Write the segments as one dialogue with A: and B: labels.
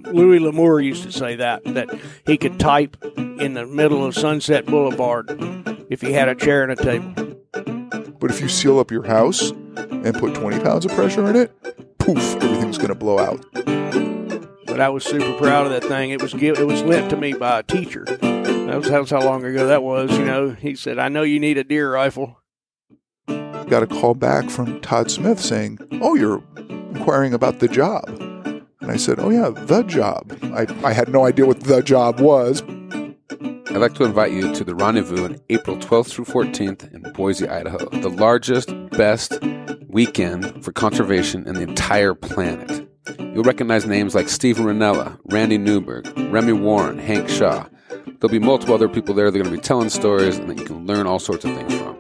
A: Louis L'Amour used to say that he could type in the middle of Sunset Boulevard if he had a chair and a table.
B: But if you seal up your house and put 20 pounds of pressure in it, poof, everything's going to blow out.
A: But I was super proud of that thing. It was lent to me by a teacher. That's how long ago that was. He said, "I know you need a deer rifle."
B: Got a call back from Todd Smith saying, "Oh, you're inquiring about the job." And I said, "Oh yeah, the job." I had no idea what the job was.
C: I'd like to invite you to the Rendezvous on April 12th through 14th in Boise, Idaho. The largest, best weekend for conservation in the entire planet. You'll recognize names like Stephen Ranella, Randy Newberg, Remy Warren, Hank Shaw. There'll be multiple other people there that are going to be telling stories and that you can learn all sorts of things from.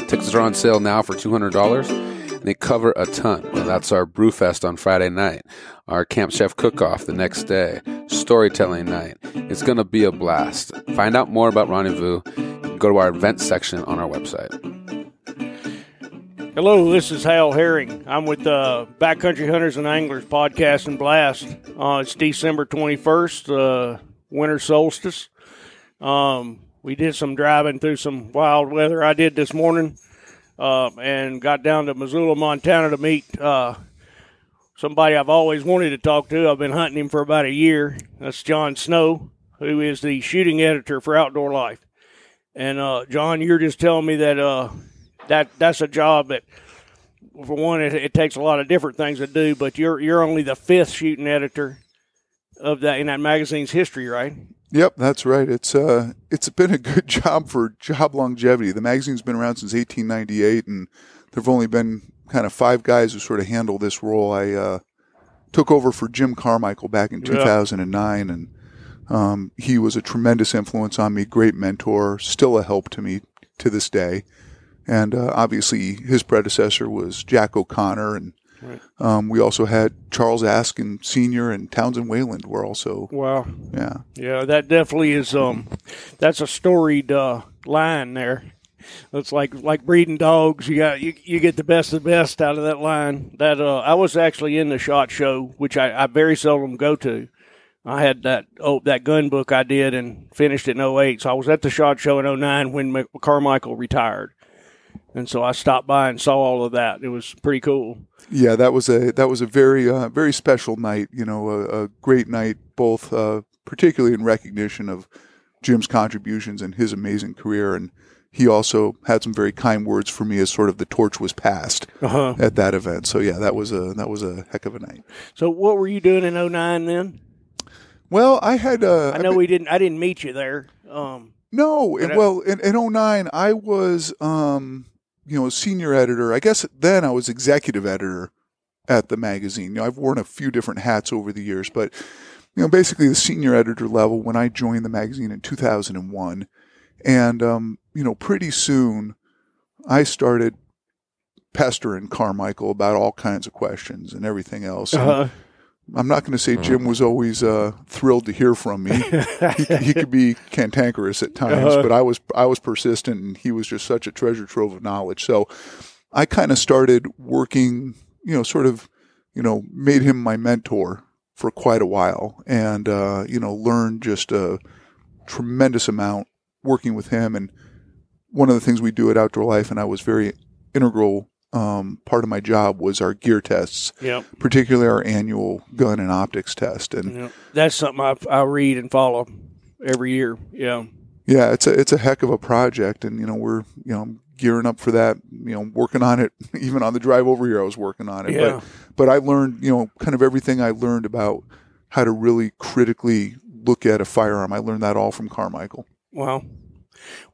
C: Tickets are on sale now for $200, and they cover a ton. Well, that's our Brewfest on Friday night, our Camp Chef Cook-Off the next day, storytelling night. It's going to be a blast. Find out more about Rendezvous. You can go to our events section on our website.
A: Hello, this is Hal Herring. I'm with Backcountry Hunters and Anglers Podcast and Blast. It's December 21st, winter solstice. We did some driving through some wild weather I did this morning and got down to Missoula, Montana to meet somebody I've always wanted to talk to. I've been hunting him for about a year. That's John Snow, who is the shooting editor for Outdoor Life. And, John, you're just telling me that that's a job that, for one, it takes a lot of different things to do, but you're only the fifth shooting editor of that in that magazine's history, right?
B: Yep, that's right. It's been a good job for job longevity. The magazine's been around since 1898, and there've only been kind of 5 guys who sort of handle this role. I took over for Jim Carmichael back in 2009, and he was a tremendous influence on me, great mentor, still a help to me to this day. And obviously his predecessor was Jack O'Connor, and right. We also had Charles Askin Sr. and Townsend Wayland were also. Wow.
A: Yeah, that definitely is. That's a storied line there. It's like breeding dogs. You get the best of the best out of that line. That I was actually in the SHOT Show, which I very seldom go to. I had that gun book I did and finished it in 2008. So I was at the SHOT Show in 2009 when Carmichael retired. And so I stopped by and saw all of that. It was pretty cool.
B: Yeah, that was a very very special night. A great night, both particularly in recognition of Jim's contributions and his amazing career. And he also had some very kind words for me as sort of the torch was passed at that event. So yeah, that was a heck of a night.
A: So what were you doing in 2009 then?
B: Well, I had.
A: I didn't meet you there.
B: No, in 2009 I was. Senior editor. I guess then I was executive editor at the magazine. I've worn a few different hats over the years, but basically the senior editor level when I joined the magazine in 2001, and pretty soon I started pestering Carmichael about all kinds of questions and everything else. I'm not going to say Jim was always thrilled to hear from me. He could be cantankerous at times, but I was persistent, and he was just such a treasure trove of knowledge. So I kind of started working, made him my mentor for quite a while, and learned just a tremendous amount working with him. And one of the things we do at Outdoor Life, and I was very integral. Part of my job was our gear tests, particularly our annual gun and optics test, and
A: that's something I read and follow every year. Yeah,
B: it's a heck of a project, and we're gearing up for that. Working on it. Even on the drive over here, I was working on it.
A: Yeah.
B: But I learned kind of everything I learned about how to really critically look at a firearm. I learned that all from Carmichael.
A: Wow.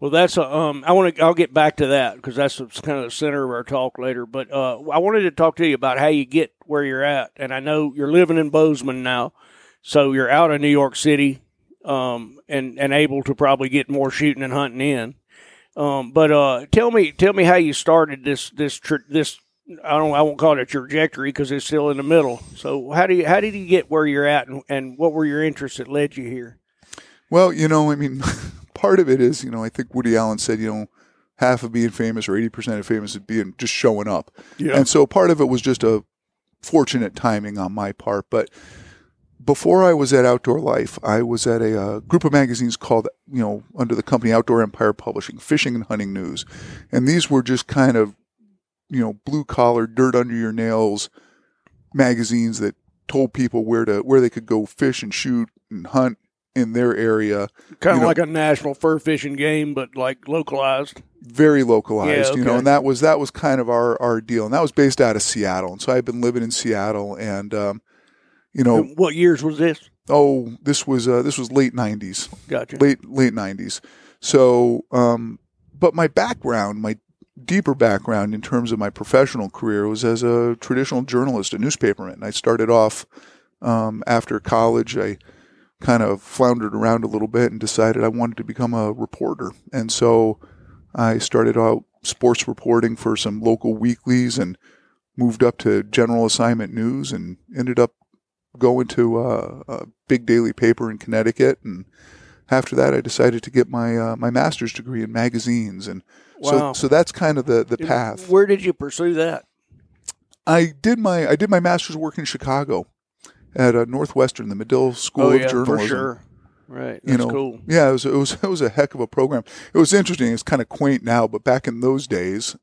A: Well, that's I'll get back to that because that's kind of the center of our talk later. But I wanted to talk to you about how you get where you're at, and I know you're living in Bozeman now, so you're out of New York City, and able to probably get more shooting and hunting in. But tell me how you started this. I won't call it a trajectory because it's still in the middle. So how did you get where you're at, and what were your interests that led you here?
B: Well, part of it is, I think Woody Allen said, half of being famous or 80% of famous is being just showing up. Yeah. And so part of it was just a fortunate timing on my part. But, before I was at Outdoor Life, I was at a group of magazines called, under the company Outdoor Empire Publishing, Fishing and Hunting News. And these were just kind of, blue collar, dirt under your nails magazines that told people where they could go fish and shoot and hunt in their area.
A: Kind of like a national fur fishing game, but like localized.
B: Very localized,
A: yeah, okay.
B: And that was kind of our deal. And that was based out of Seattle. And so I've been living in Seattle and,
A: And what years was this?
B: Oh, this was late 90s.
A: Gotcha.
B: Late 90s. So, but my deeper background in terms of my professional career was as a traditional journalist, a newspaperman. I started off after college. I kind of floundered around a little bit and decided I wanted to become a reporter. And so I started out sports reporting for some local weeklies and moved up to general assignment news and ended up going to a big daily paper in Connecticut. And after that, I decided to get my my master's degree in magazines. And
A: wow.
B: so that's kind of the path.
A: Where did you pursue that?
B: I did my master's work in Chicago at Northwestern, the Medill School of Journalism.
A: For sure. Right. That's cool.
B: Yeah, it was a heck of a program. It was interesting. It's kind of quaint now, but back in those days,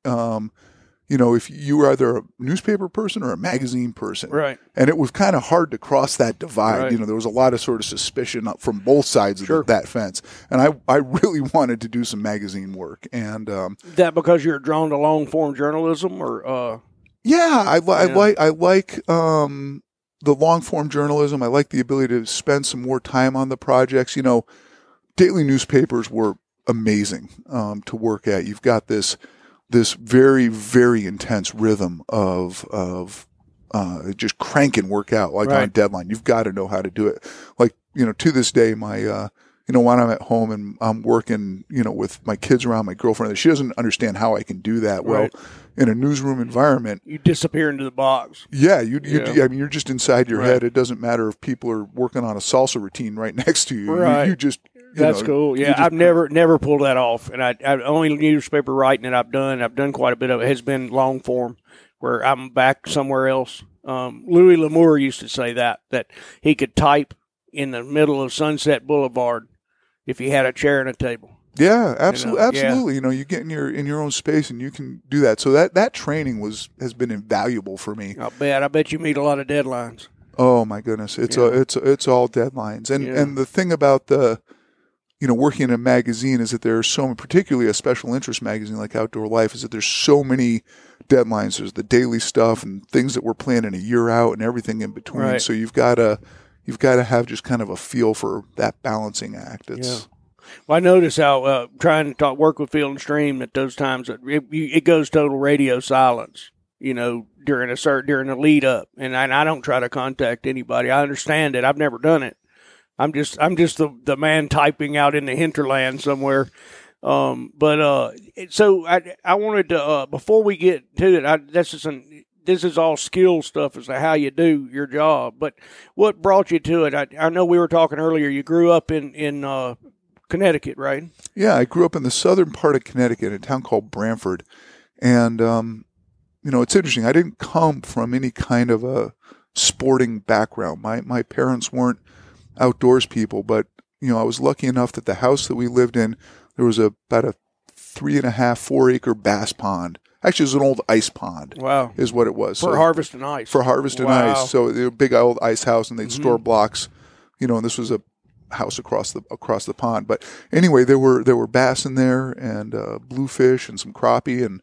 B: if you were either a newspaper person or a magazine person.
A: Right.
B: And it was kind of hard to cross that divide.
A: Right.
B: There was a lot of sort of suspicion from both sides of that fence. And I really wanted to do some magazine work. And
A: that because you're drawn to long form journalism, or
B: I like the long form journalism. I like the ability to spend some more time on the projects. Daily newspapers were amazing to work at. You've got this very, very intense rhythm of just cranking work out on deadline. You've got to know how to do it. To this day, my when I'm at home and I'm working, with my kids around, my girlfriend, she doesn't understand how I can do that. Well, in a newsroom environment,
A: you disappear into the box.
B: Yeah, you're just inside your head. It doesn't matter if people are working on a salsa routine right next to you.
A: Right.
B: You just
A: That's cool. Yeah, I've never pulled that off, and I only newspaper writing that I've done quite a bit of it has been long form, where I'm back somewhere else. Louis L'Amour used to say that he could type in the middle of Sunset Boulevard if he had a chair and a table.
B: Yeah, absolutely. You get in your own space and you can do that. So that training has been invaluable for me.
A: I bet you meet a lot of deadlines.
B: Oh my goodness, it's all deadlines. And the thing about working in a magazine is that there's particularly a special interest magazine like Outdoor Life, is that there's so many deadlines. There's the daily stuff and things that we're planning a year out and everything in between. Right. So you've got to have just kind of a feel for that balancing act.
A: Well, I notice how trying to work with Field and Stream at those times, it goes total radio silence, during a lead up. And I don't try to contact anybody. I understand it. I've never done it. I'm just the man typing out in the hinterland somewhere. So I wanted to, before we get to it, this is all skill stuff as to how you do your job. But what brought you to it? I know we were talking earlier. You grew up in Connecticut, right?
B: Yeah, I grew up in the southern part of Connecticut, in a town called Branford. And, it's interesting. I didn't come from any kind of a sporting background. My parents weren't outdoors people, but, I was lucky enough that the house that we lived in, there was about a 3.5-4 acre bass pond. Actually, it was an old ice pond.
A: Wow.
B: Is what it was.
A: For harvesting ice.
B: For harvesting ice. So they were a big old ice house, and they'd store blocks, and this was a house across the pond. But anyway, there were bass in there, and bluefish and some crappie, and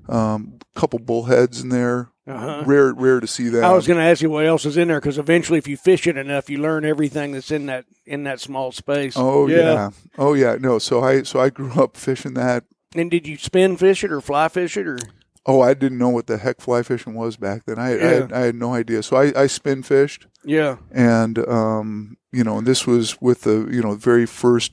B: a couple bullheads in there. Uh-huh. Rare to see that.
A: I was going to ask you what else is in there, because eventually, if you fish it enough, you learn everything that's in that small space.
B: Oh yeah. Oh yeah. No. So I grew up fishing that.
A: And did you spin fish it or fly fish it or?
B: Oh, I didn't know what the heck fly fishing was back then. I had no idea. So I spin fished.
A: Yeah.
B: And and this was with the very first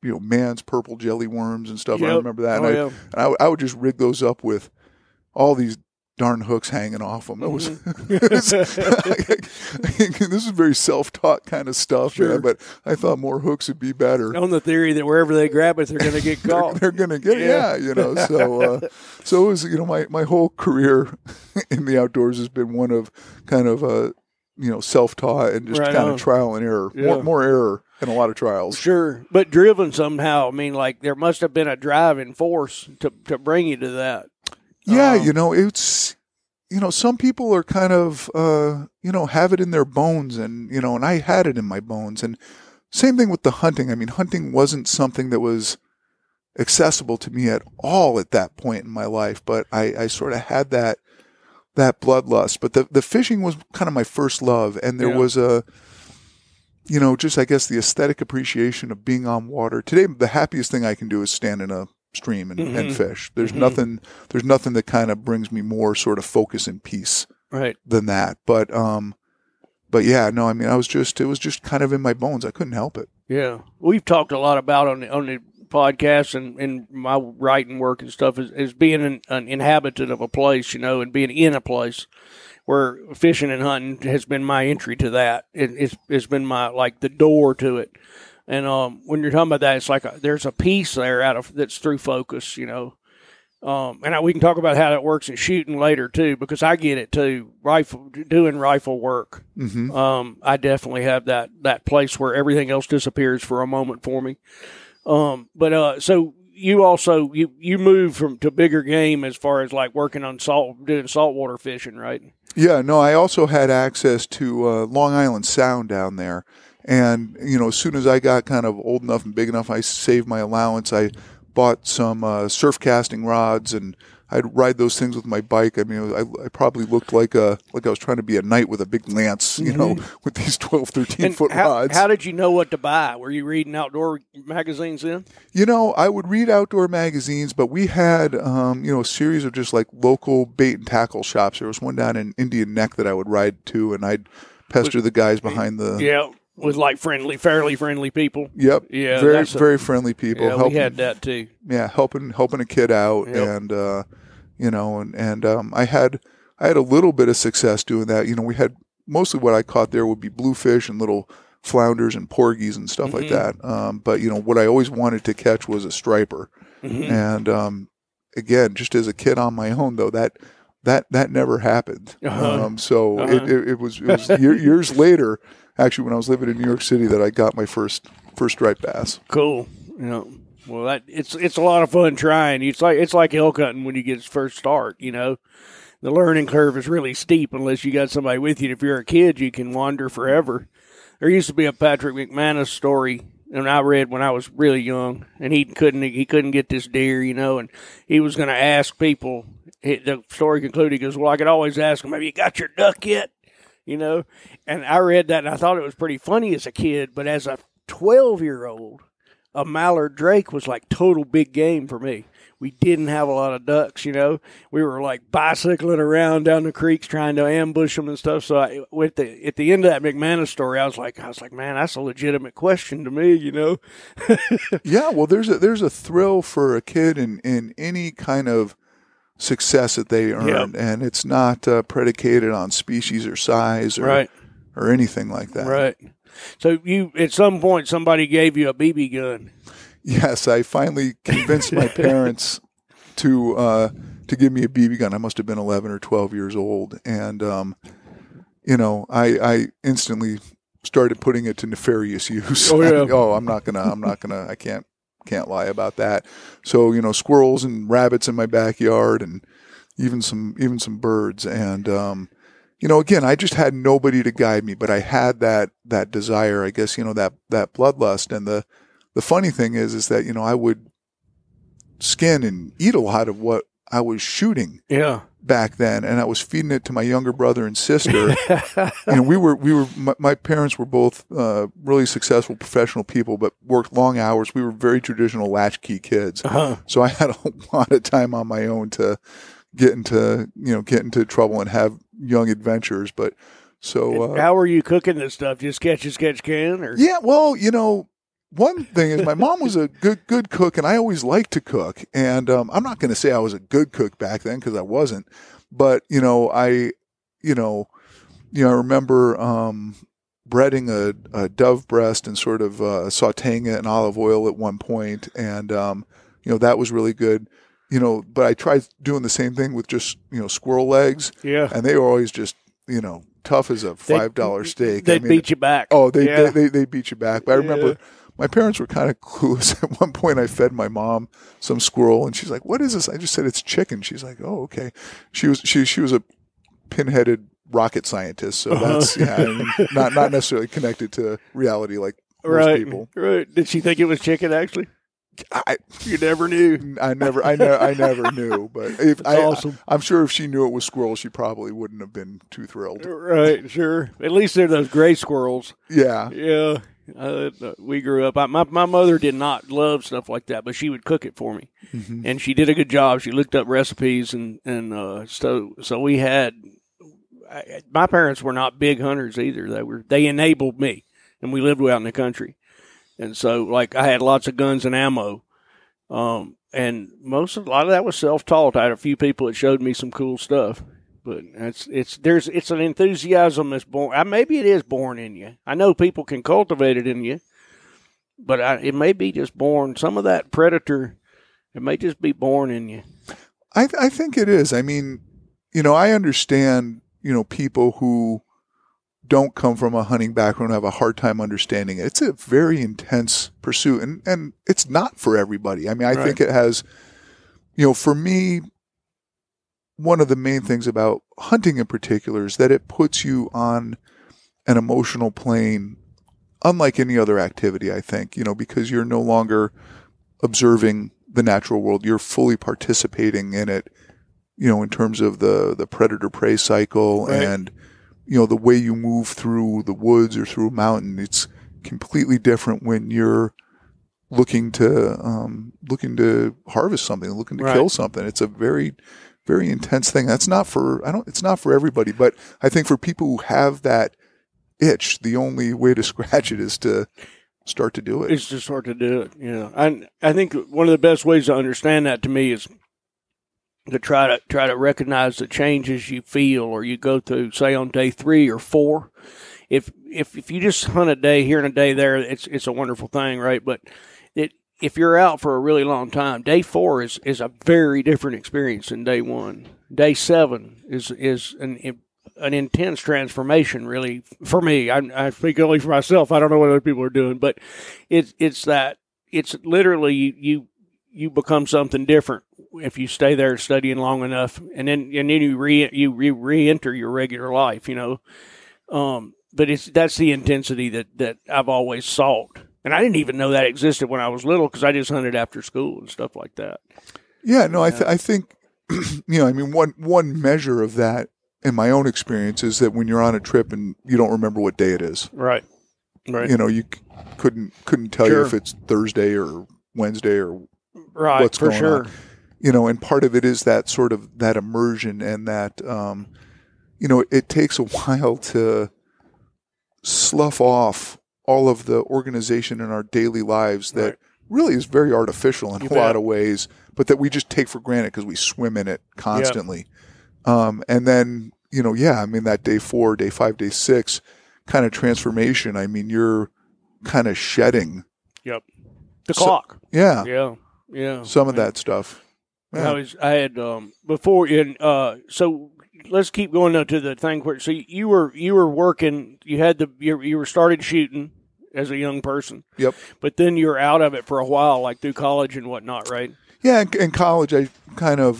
B: Mann's purple jelly worms and stuff. Yep. I remember that. And I would just rig those up with all these darn hooks hanging off them. This is very self-taught kind of stuff, sure. But I thought more hooks would be better.
A: On the theory that wherever they grab it, they're going to get caught.
B: they're going to get, So it was, my whole career in the outdoors has been one of kind of self-taught and just kind of trial and error.
A: Yeah.
B: More error and a lot of trials.
A: Sure, but driven somehow. I mean, like there must have been a driving force to bring you to that.
B: Yeah, it's some people are kind of have it in their bones, and and I had it in my bones. And same thing with the hunting. I mean, hunting wasn't something that was accessible to me at all at that point in my life, but I sort of had that bloodlust. But the fishing was kind of my first love, and there was just I guess the aesthetic appreciation of being on water. Today, the happiest thing I can do is stand in a stream and fish. There's nothing that kind of brings me more sort of focus and peace than that. But yeah, no, I mean, it was just kind of in my bones. I couldn't help it.
A: Yeah, we've talked a lot about on the podcast and my writing work and stuff is being an inhabitant of a place, and being in a place where fishing and hunting has been my entry to that. It's been my, like, the door to it. And when you're talking about that, it's like there's a piece there that's through focus, and we can talk about how that works in shooting later too, because I get it too. Doing rifle work, I definitely have that place where everything else disappears for a moment for me. So you also you move to bigger game as far as like working on doing saltwater fishing, right?
B: Yeah, no, I also had access to Long Island Sound down there. And, as soon as I got kind of old enough and big enough, I saved my allowance. I bought some surf casting rods, and I'd ride those things with my bike. I mean, I probably looked like I was trying to be a knight with a big lance, with these 12, 13-foot rods.
A: How did you know what to buy? Were you reading outdoor magazines then?
B: I would read outdoor magazines, but we had, a series of just like local bait and tackle shops. There was one down in Indian Neck that I would ride to, and I'd pester the guys behind the...
A: Yeah. With like fairly friendly people.
B: Yep. Yeah. Very friendly people.
A: Yeah, we had that too.
B: Yeah, helping a kid out, and I had a little bit of success doing that. We had mostly what I caught there would be bluefish and little flounders and porgies and stuff like that. But what I always wanted to catch was a striper, and again, just as a kid on my own though, that never happened. It was years later. Actually, when I was living in New York City, that I got my first striped bass.
A: Cool. Well, it's a lot of fun trying. It's like elk hunting when you get first start. The learning curve is really steep unless you got somebody with you. If you're a kid, you can wander forever. There used to be a Patrick McManus story, and I read when I was really young, and he couldn't get this deer, and he was going to ask people. The story concluded, he goes, "Well, I could always ask them, have you got your duck yet?" And I read that and I thought it was pretty funny as a kid, but as a 12-year-old, a mallard drake was like total big game for me. We didn't have a lot of ducks, We were like bicycling around down the creeks trying to ambush them and stuff. So at the end of that McManus story, I was like, man, that's a legitimate question to me,
B: Yeah, well, there's a thrill for a kid in any kind of success that they earn, and it's not predicated on species or size or anything like that.
A: Right. So you, at some point, somebody gave you a BB gun.
B: Yes, I finally convinced my parents to give me a BB gun. I must have been 11 or 12 years old, and I instantly started putting it to nefarious use.
A: Oh yeah.
B: I'm not gonna. I can't lie about that. So, squirrels and rabbits in my backyard, and even some birds. And, again, I just had nobody to guide me, but I had that desire, I guess, that bloodlust. And the funny thing is that, I would skin and eat a lot of what I was shooting.
A: Yeah.
B: Back then, and I was feeding it to my younger brother and sister. My parents were both really successful professional people, but worked long hours. We were very traditional latchkey kids. So I had a lot of time on my own to get into trouble and have young adventures. But so,
A: how were you cooking this stuff? Just catch as catch can, or?
B: Yeah, well, one thing is my mom was a good cook, and I always liked to cook. And I'm not going to say I was a good cook back then because I wasn't. But I remember breading a dove breast and sort of sautéing it in olive oil at one point, and that was really good. But I tried doing the same thing with just squirrel legs.
A: Yeah,
B: and they were always just tough as a $5 steak.
A: They beat you back.
B: Oh, they beat you back. But I remember my parents were kind of clueless. At one point, I fed my mom some squirrel, and she's like, "What is this?" I just said, "It's chicken." She's like, "Oh, okay." She was a pinheaded rocket scientist, so that's not necessarily connected to reality like most people.
A: Right? Did she think it was chicken? Actually, you never knew.
B: I never knew. But
A: awesome.
B: I'm sure if she knew it was squirrel, she probably wouldn't have been too thrilled.
A: Right? Sure. At least they're those gray squirrels.
B: Yeah.
A: Yeah. We grew up. My mother did not love stuff like that, but she would cook it for me, and she did a good job. She looked up recipes, and so we had. My parents were not big hunters either. They enabled me, and we lived out in the country, and so like I had lots of guns and ammo, and a lot of that was self-taught. I had a few people that showed me some cool stuff. But it's an enthusiasm that's born. Maybe it is born in you. I know people can cultivate it in you, but it may be just born. Some of that predator, it may just be born in you.
B: I think it is. I mean, I understand, people who don't come from a hunting background have a hard time understanding it. It's a very intense pursuit, and it's not for everybody. I mean, I think it has, for me, one of the main things about hunting in particular is that it puts you on an emotional plane unlike any other activity, I think, because you're no longer observing the natural world. You're fully participating in it, in terms of the predator-prey cycle and, the way you move through the woods or through a mountain. It's completely different when you're looking to harvest something, looking to kill something. It's a very, very intense thing. It's not for everybody, but I think for people who have that itch, the only way to scratch it is to start to do it.
A: It's to start to do it. Yeah. I think one of the best ways to understand that to me is to try to recognize the changes you feel or you go through, say on day 3 or 4. If you just hunt a day here and a day there, it's a wonderful thing, right? But if you're out for a really long time, day 4 is a very different experience than day 1. Day 7 is an intense transformation, really, for me. I speak only for myself. I don't know what other people are doing, but it's literally you become something different if you stay there studying long enough, and then you re-enter your regular life, But that's the intensity that I've always sought. And I didn't even know that existed when I was little because I just hunted after school and stuff like that.
B: Yeah, no, I think, one measure of that in my own experience is that when you're on a trip and you don't remember what day it is.
A: Right.
B: You couldn't tell you if it's Thursday or Wednesday or what's going on. And part of it is that sort of that immersion and that, it takes a while to slough off all of the organization in our daily lives that really is very artificial in a lot of ways, but that we just take for granted because we swim in it constantly. Yep. And then, that day 4, day 5, day 6 kind of transformation, you're kind of shedding.
A: Yep. The clock.
B: Yeah.
A: Yeah.
B: Some of that stuff. Yeah.
A: I had before so let's keep going to the thing where you were working, you were started shooting as a young person.
B: Yep.
A: But then you're out of it for a while, like through college and whatnot, right?
B: Yeah, in college I kind of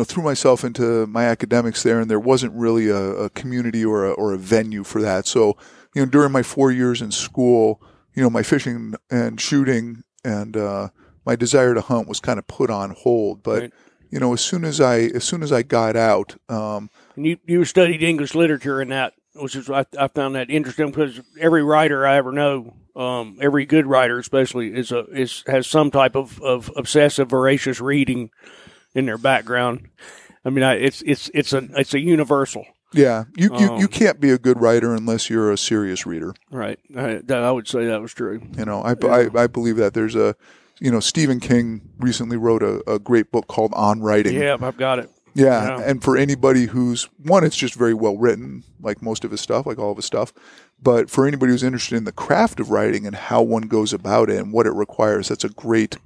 B: threw myself into my academics there, and there wasn't really a community or a venue for that. So, during my 4 years in school, my fishing and shooting and my desire to hunt was kind of put on hold. But as soon as I got out,
A: and you studied English literature in that, which is I found that interesting because every writer I ever know, every good writer especially, has some type of obsessive voracious reading in their background. It's a universal.
B: Yeah, you can't be a good writer unless you're a serious reader.
A: Right. I would say that was true.
B: I believe that there's a. Stephen King recently wrote a great book called On Writing.
A: Yeah, I've got it.
B: Yeah, and for anybody who's, it's just very well written, like most of his stuff, like all of his stuff. But for anybody who's interested in the craft of writing and how one goes about it and what it requires, that's a great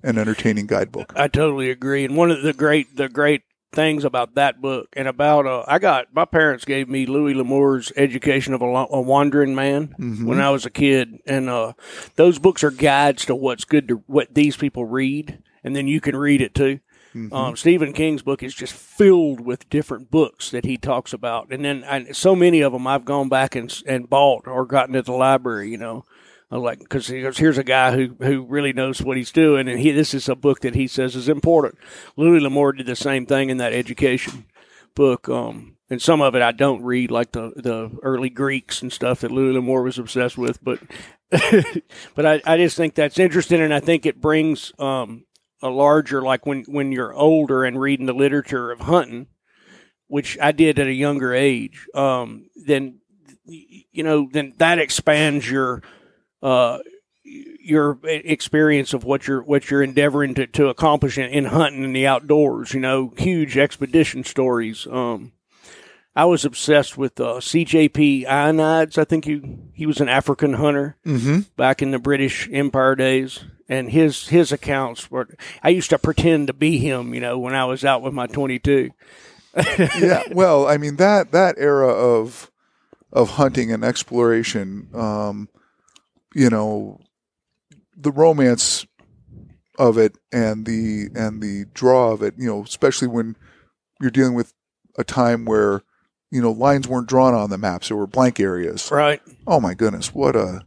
B: and entertaining guidebook.
A: I totally agree. And one of the great things about that book and about my parents gave me Louis L'Amour's Education of a Wandering Man when I was a kid, and those books are guides to what's good to what these people read, and then you can read it too. Stephen King's book is just filled with different books that he talks about, and then so many of them I've gone back and bought or gotten at the library, like, because here's a guy who really knows what he's doing, and this is a book that he says is important. Louis L'Amour did the same thing in that education book, and some of it I don't read, like the early Greeks and stuff that Louis L'Amour was obsessed with, but but I just think that's interesting, and I think it brings a larger, like when you're older and reading the literature of hunting, which I did at a younger age, then that expands your experience of what you're endeavoring to accomplish in hunting in the outdoors. Huge expedition stories. I was obsessed with CJP Ionides. I think he was an African hunter back in the British Empire days, and his accounts were. I used to pretend to be him, when I was out with my .22.
B: Yeah, well, I mean that era of hunting and exploration. The romance of it and the draw of it, especially when you're dealing with a time where, lines weren't drawn on the maps. There were blank areas.
A: Right.
B: Oh my goodness. What a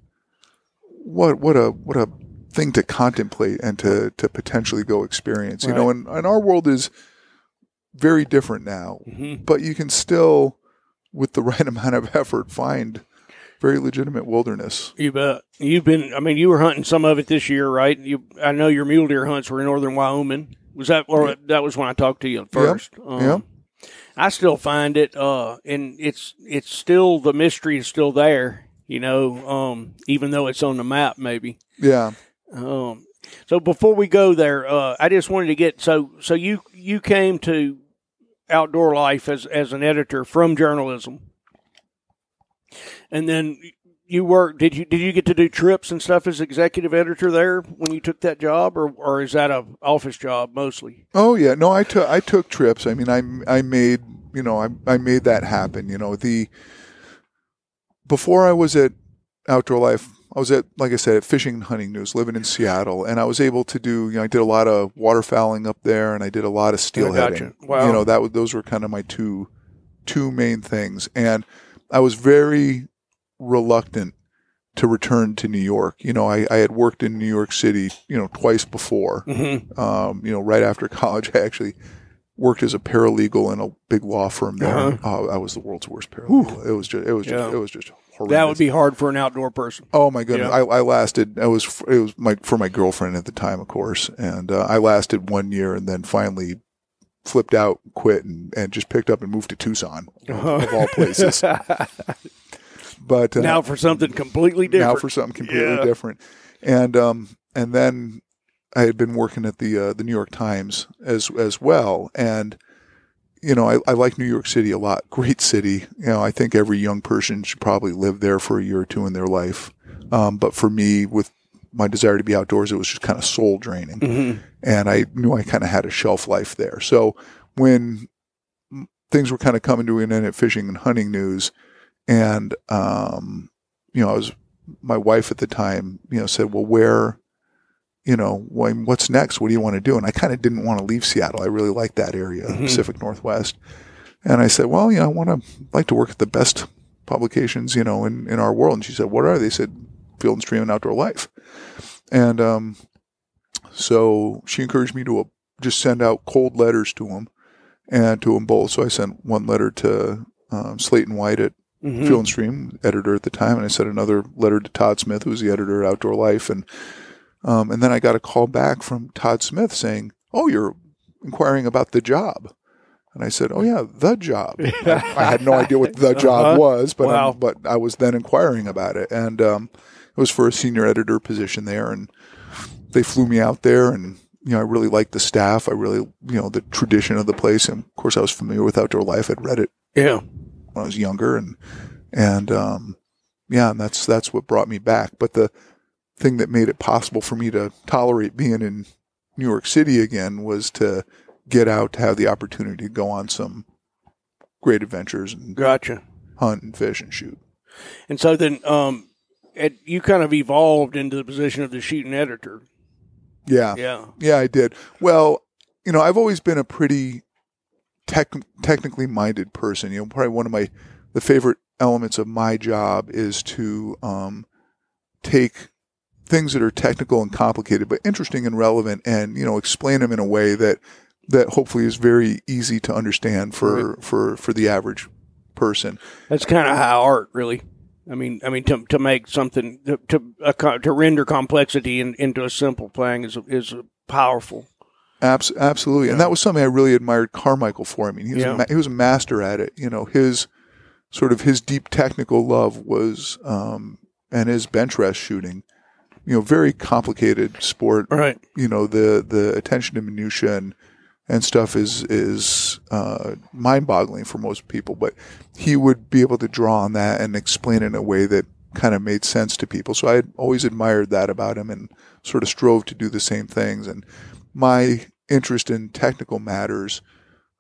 B: thing to contemplate and to potentially go experience,
A: right.
B: And our world is very different now, but you can still, with the right amount of effort, find very legitimate wilderness.
A: You bet. You were hunting some of it this year, right? I know your mule deer hunts were in northern Wyoming. Was that, or that was when I talked to you first?
B: Yep.
A: I still find it, and it's still, the mystery is still there, even though it's on the map, maybe.
B: Yeah.
A: So before we go there, I just wanted to get, so you came to Outdoor Life as an editor from journalism. And then you work. Did you get to do trips and stuff as executive editor there when you took that job, or is that an office job mostly?
B: Oh yeah, no, I took trips. I mean, I made that happen. Before I was at Outdoor Life, I was like I said, at Fishing and Hunting News, living in Seattle, and I was able to do. I did a lot of waterfowling up there, and I did a lot of steelheading.
A: Wow.
B: Those were kind of my two main things, and I was very reluctant to return to New York. I had worked in New York City, twice before. Right after college, I actually worked as a paralegal in a big law firm there. I was the world's worst paralegal. It was just horrendous.
A: That would be hard for an outdoor person.
B: Oh my goodness.
A: Yeah.
B: I lasted, it was for my girlfriend at the time, of course. And, I lasted 1 year and then finally flipped out, quit, and just picked up and moved to Tucson, of all places. But
A: now for something completely different. And then I had been working at the New York Times as well. And I like New York City a lot. Great city. I think every young person should probably live there for a year or two in their life. But for me, with my desire to be outdoors, it was just kind of soul draining. And I knew I kind of had a shelf life there. So when things were kind of coming to an end at Fishing and Hunting News, and, my wife at the time, said, well, what's next? What do you want to do? And I kind of didn't want to leave Seattle. I really like that area, Pacific Northwest. And I said, well, I like to work at the best publications, in our world. And she said, what are they? They said, Field and Stream and Outdoor Life. And, so she encouraged me to just send out cold letters to them and to them both. So I sent one letter to, Slayton White at Field and Stream, editor at the time. And I sent another letter to Todd Smith, who was the editor at Outdoor Life. And then I got a call back from Todd Smith saying, oh, you're inquiring about the job. And I said, oh, yeah, the job. I had no idea what the job was, but but I was then inquiring about it. And it was for a senior editor position there. And they flew me out there. And, I really liked the staff. I really, the tradition of the place. And, of course, I was familiar with Outdoor Life. I'd read it when I was younger. And that's what brought me back. But the thing that made it possible for me to tolerate being in New York City again was to
B: get out to have the opportunity to go on some great adventures and
A: Gotcha.
B: hunt and fish and shoot.
A: And so then you kind of evolved into the position of the shooting editor.
B: Yeah. Yeah, I did. Well, I've always been a pretty technically minded person. Probably one of the favorite elements of my job is to take things that are technical and complicated, but interesting and relevant, and explain them in a way that hopefully is very easy to understand for the average person.
A: That's kind of how art really. I mean, to make something to render complexity into a simple thing is powerful.
B: Absolutely,
A: Yeah.
B: And that was something I really admired Carmichael for. I mean, he was a master at it. His deep technical love was, and his bench rest shooting. Very complicated sport.
A: Right.
B: The attention to minutia and stuff is mind-boggling for most people, but he would be able to draw on that and explain it in a way that kind of made sense to people. So I had always admired that about him and sort of strove to do the same things. And my interest in technical matters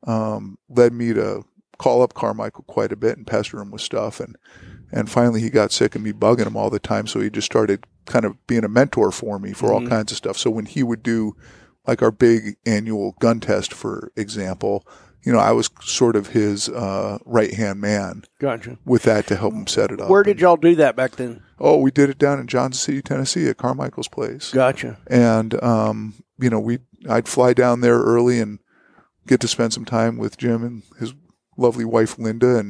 B: led me to call up Carmichael quite a bit and pester him with stuff. And finally he got sick of me bugging him all the time, so he just started kind of being a mentor for me for all kinds of stuff. So when he would do like our big annual gun test, for example, I was sort of his right-hand man.
A: Gotcha.
B: With that to help him set it up.
A: Where did y'all do that back then?
B: Oh, we did it down in Johnson City, Tennessee at Carmichael's place.
A: Gotcha.
B: And, I'd fly down there early and get to spend some time with Jim and his lovely wife, Linda.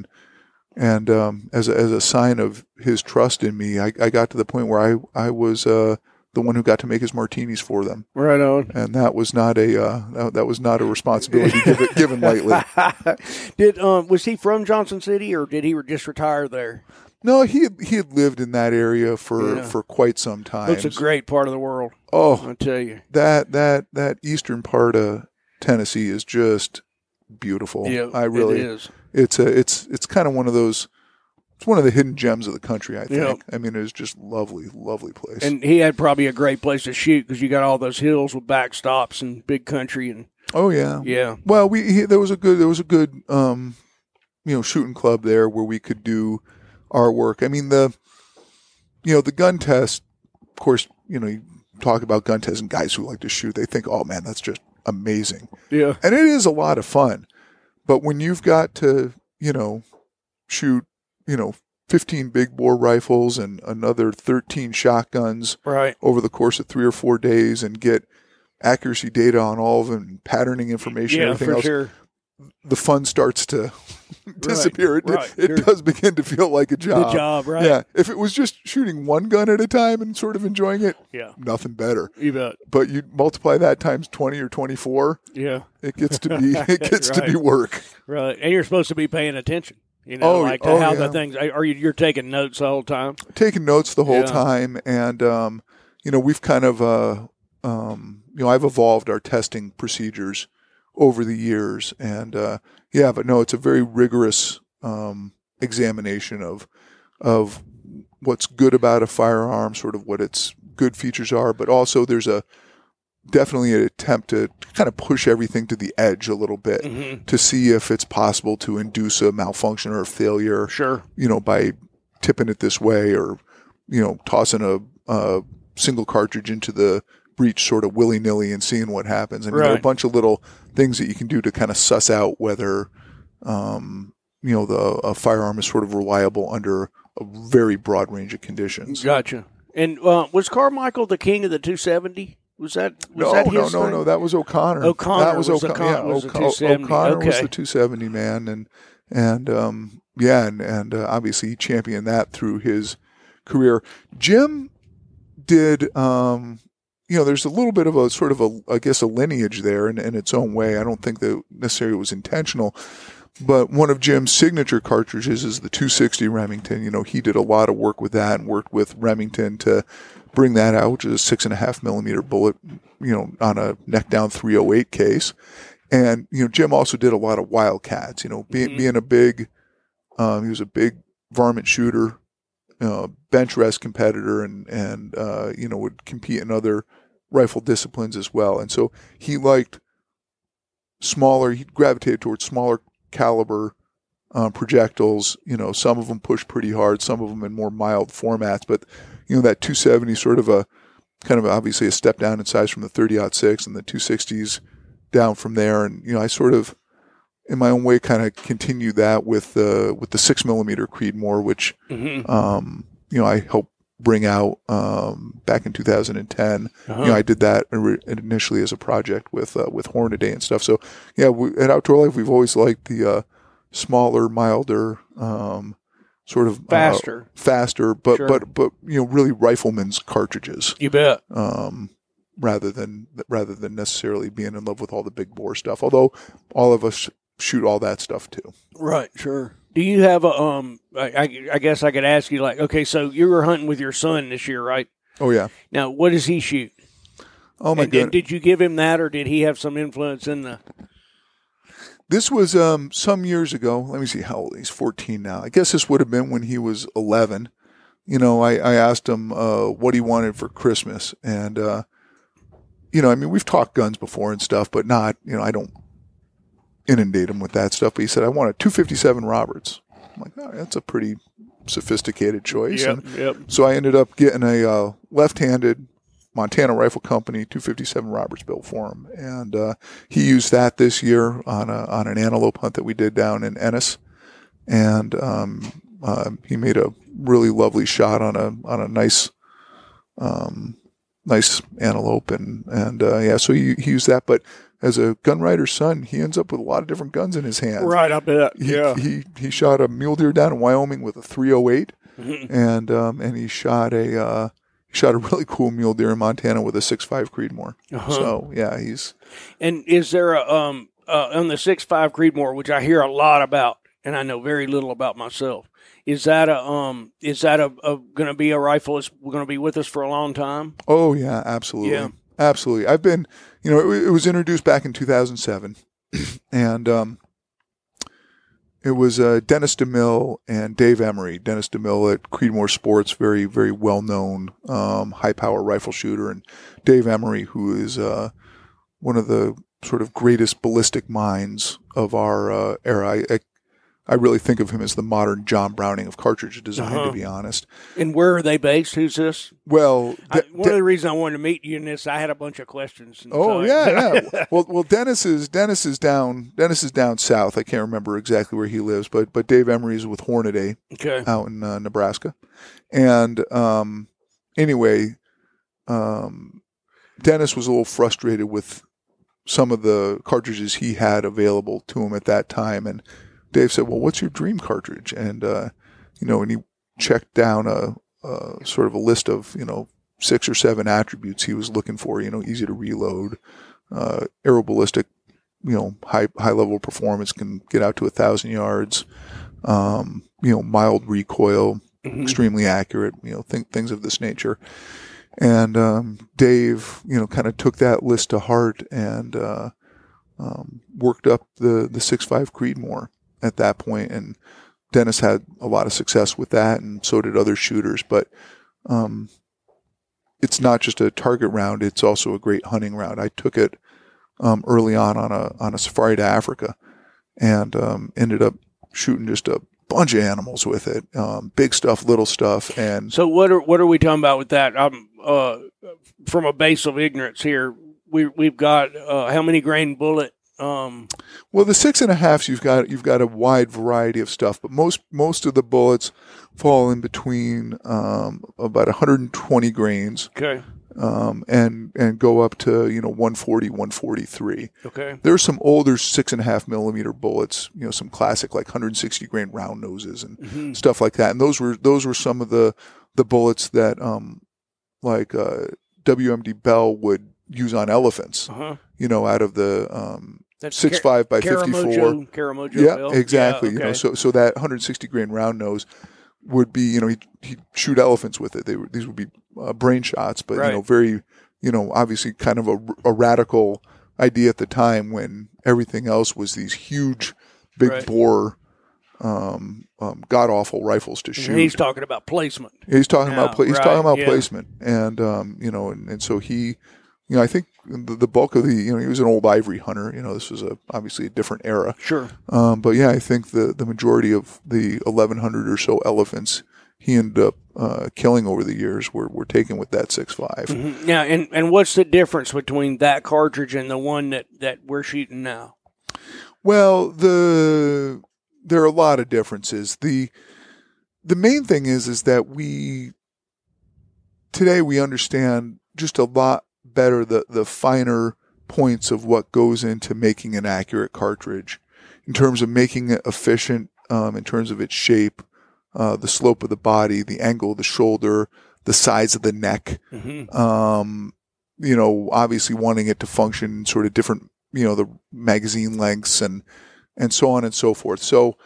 B: And as a sign of his trust in me, I got to the point where I was the one who got to make his martinis for them.
A: Right on.
B: And that was not a responsibility given lightly.
A: Was he from Johnson City, or did he just retire there?
B: No, he had lived in that area for quite some time.
A: It's a great part of the world.
B: Oh,
A: I tell you,
B: that eastern part of Tennessee is just beautiful.
A: Yeah,
B: it is. It's kind of one of those. It's one of the hidden gems of the country, I think.
A: Yep.
B: I mean, it's just lovely, lovely place.
A: And he had probably a great place to shoot because you got all those hills with backstops and big country and.
B: Oh yeah,
A: yeah.
B: Well, there was a good shooting club there where we could do our work. I mean, the gun test. Of course, you talk about gun tests and guys who like to shoot. They think, oh man, that's just amazing.
A: Yeah,
B: and it is a lot of fun. But when you've got to shoot 15 big bore rifles and another 13 shotguns
A: right.
B: over the course of 3 or 4 days and get accuracy data on all of them, patterning information, everything else,
A: sure.
B: the fun starts to disappear.
A: Right.
B: It does begin to feel like a job.
A: The job, right.
B: Yeah. If it was just shooting one gun at a time and sort of enjoying it, nothing better.
A: You bet.
B: But you multiply that times 20 or 24, it gets to be to be work.
A: Right. And you're supposed to be paying attention. How the things you're taking notes the whole time?
B: Taking notes the whole time, and we've kind of I've evolved our testing procedures over the years, and but no, it's a very rigorous examination of what's good about a firearm, sort of what its good features are, but also there's definitely an attempt to kind of push everything to the edge a little bit to see if it's possible to induce a malfunction or a failure.
A: Sure.
B: By tipping it this way or, tossing a single cartridge into the breech sort of willy-nilly and seeing what happens. I mean, there are a bunch of little things that you can do to kind of suss out whether, a firearm is sort of reliable under a very broad range of conditions.
A: Gotcha. And was Carmichael the king of the 270? Was that his thing?
B: No. That was O'Connor.
A: O'Connor
B: was
A: was the 270.
B: O'Connor
A: okay.
B: was the 270 man, and obviously he championed that through his career. Jim did. There's a little bit of a sort of a lineage there in its own way. I don't think that necessarily it was intentional. But one of Jim's signature cartridges is the 260 Remington. He did a lot of work with that and worked with Remington to bring that out, which is a 6.5 millimeter bullet, on a neck down 308 case. And, Jim also did a lot of wildcats, being a big, he was a big varmint shooter, bench rest competitor and would compete in other rifle disciplines as well. And so he liked smaller. He gravitated towards smaller caliber projectiles. Some of them push pretty hard, some of them in more mild formats. But that 270 sort of a kind of obviously a step down in size from the 30-06, and the 260s down from there. And I sort of, in my own way, kind of continued that with the 6mm Creedmoor, which I helped bring out back in 2010. I did that initially as a project with Hornaday and stuff. So yeah, at Outdoor Life, we've always liked the smaller, milder, sort of faster, but sure. but really rifleman's cartridges.
A: You bet.
B: Rather than necessarily being in love with all the big bore stuff. Although all of us shoot all that stuff too.
A: Right. Sure. Do you have a I guess I could ask you, like, okay, so you were hunting with your son this year, right?
B: Oh yeah.
A: Now, what does he shoot?
B: Oh my goodness.
A: Did you give him that, or did he have some influence in the?
B: This was some years ago. Let me see how old he's 14 now. I guess this would have been when he was 11. I asked him what he wanted for Christmas, and we've talked guns before and stuff, but not, I don't inundate him with that stuff. But he said, I want a 257 Roberts. I'm like, oh, that's a pretty sophisticated choice.
A: Yep.
B: So I ended up getting a left-handed Montana Rifle Company 257 Roberts built for him, and he used that this year on an antelope hunt that we did down in Ennis, and he made a really lovely shot on a nice antelope, and so he used that. But as a gun rider's son, he ends up with a lot of different guns in his hands.
A: Right, I bet.
B: He shot a mule deer down in Wyoming with a 308, and he shot a really cool mule deer in Montana with a 6.5 Creedmoor. So yeah,
A: And is there on the 6.5 Creedmoor, which I hear a lot about, and I know very little about myself. Is that going to be a rifle that's going to be with us for a long time?
B: Oh yeah, absolutely.
A: Yeah.
B: Absolutely. I've been, it was introduced back in 2007, and it was Dennis DeMille and Dave Emery. Dennis DeMille at Creedmoor Sports, very, very well-known high-power rifle shooter, and Dave Emery, who is one of the sort of greatest ballistic minds of our era. I really think of him as the modern John Browning of cartridge design, to be honest. And
A: where are they based? Who's this?
B: Well,
A: one of the reasons I wanted to meet you in this, I had a bunch of questions.
B: Yeah. Well, Dennis is down south. I can't remember exactly where he lives, but Dave Emery is with Hornaday, out in Nebraska. And anyway, Dennis was a little frustrated with some of the cartridges he had available to him at that time, and Dave said, well, what's your dream cartridge? And, and he checked down a sort of a list of, 6 or 7 attributes he was looking for, easy to reload, aeroballistic, high level performance, can get out to 1,000 yards, mild recoil, extremely accurate, things of this nature. And, Dave, kind of took that list to heart and, worked up the 6.5 Creedmoor at that point, and Dennis had a lot of success with that, and so did other shooters. But it's not just a target round; it's also a great hunting round. I took it early on a safari to Africa, and ended up shooting just a bunch of animals with it, big stuff, little stuff. And
A: so, what are we talking about with that? From a base of ignorance here, we've got how many grain bullet?
B: Well, the 6.5s, you've got a wide variety of stuff, but most of the bullets fall in between about 120 grains.
A: Okay.
B: And go up to 140, 143.
A: Okay.
B: There's some older 6.5 millimeter bullets, some classic like 160 grain round noses and stuff like that. And those were some of the bullets that WMD Bell would use on elephants. Out of the 6.5 by 54.
A: Caramojo
B: yeah,
A: Bell.
B: exactly.
A: Yeah, okay.
B: So that 160 grain round nose would be, he'd shoot elephants with it. These would be brain shots, but
A: right.
B: Very, obviously kind of a radical idea at the time when everything else was these huge, big
A: right.
B: bore, god awful rifles to shoot.
A: And he's talking about placement.
B: He's talking about
A: placement,
B: and and so he, I think the bulk of he was an old ivory hunter. This was obviously a different era.
A: Sure.
B: But yeah, I think the majority of the 1,100 or so elephants he ended up killing over the years were taken with that 6.5.
A: Mm-hmm. Yeah, and what's the difference between that cartridge and the one that we're shooting now?
B: Well, there are a lot of differences. The main thing is that today we understand just a lot better the finer points of what goes into making an accurate cartridge in terms of making it efficient, in terms of its shape, the slope of the body, the angle of the shoulder, the size of the neck.
A: Mm-hmm.
B: Obviously wanting it to function in sort of different, the magazine lengths and so on and so forth. So,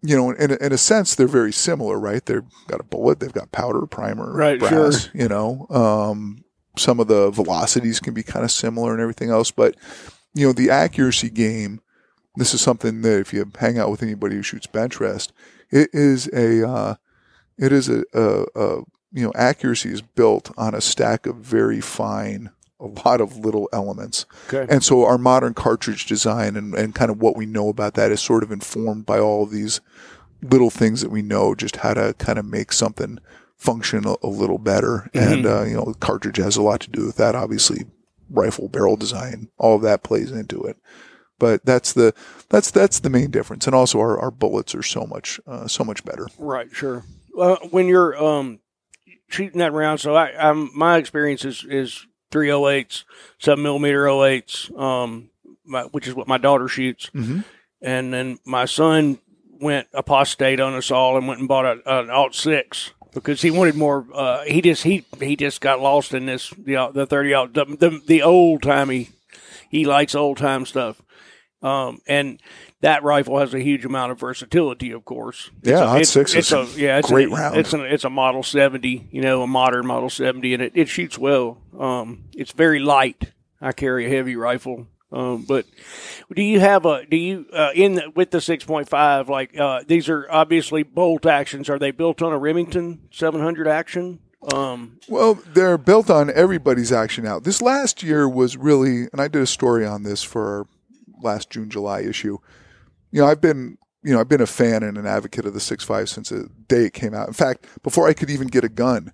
B: in a sense, they're very similar, right? They've got a bullet, they've got powder, primer,
A: right,
B: brass,
A: sure.
B: Some of the velocities can be kind of similar and everything else. But, the accuracy game, this is something that if you hang out with anybody who shoots bench rest, accuracy is built on a stack of very fine, a lot of little elements.
A: Okay.
B: And so our modern cartridge design and kind of what we know about that is sort of informed by all of these little things that we know, just how to kind of make something function a little better.
A: Mm-hmm.
B: And, the cartridge has a lot to do with that. Obviously, rifle barrel design, all of that plays into it. But that's the main difference. And also our bullets are so much better.
A: Right. Sure. When you're, shooting that round, so my experience is 308s, 7mm 08s, which is what my daughter shoots.
B: Mm-hmm.
A: And then my son went apostate on us all and went and bought an Alt 6 because he wanted more. He just got lost in this the 30 the old timey. He likes old time stuff, and that rifle has a huge amount of versatility. Of course,
B: Alt 6 is a great round.
A: It's a Model 70, a modern Model 70, and it shoots well. It's very light. I carry a heavy rifle. But with the 6.5, like, these are obviously bolt actions. Are they built on a Remington 700 action?
B: Well, they're built on everybody's action out. This last year was really, and I did a story on this for our last June-July issue. I've been a fan and an advocate of the 6.5 since the day it came out. In fact, before I could even get a gun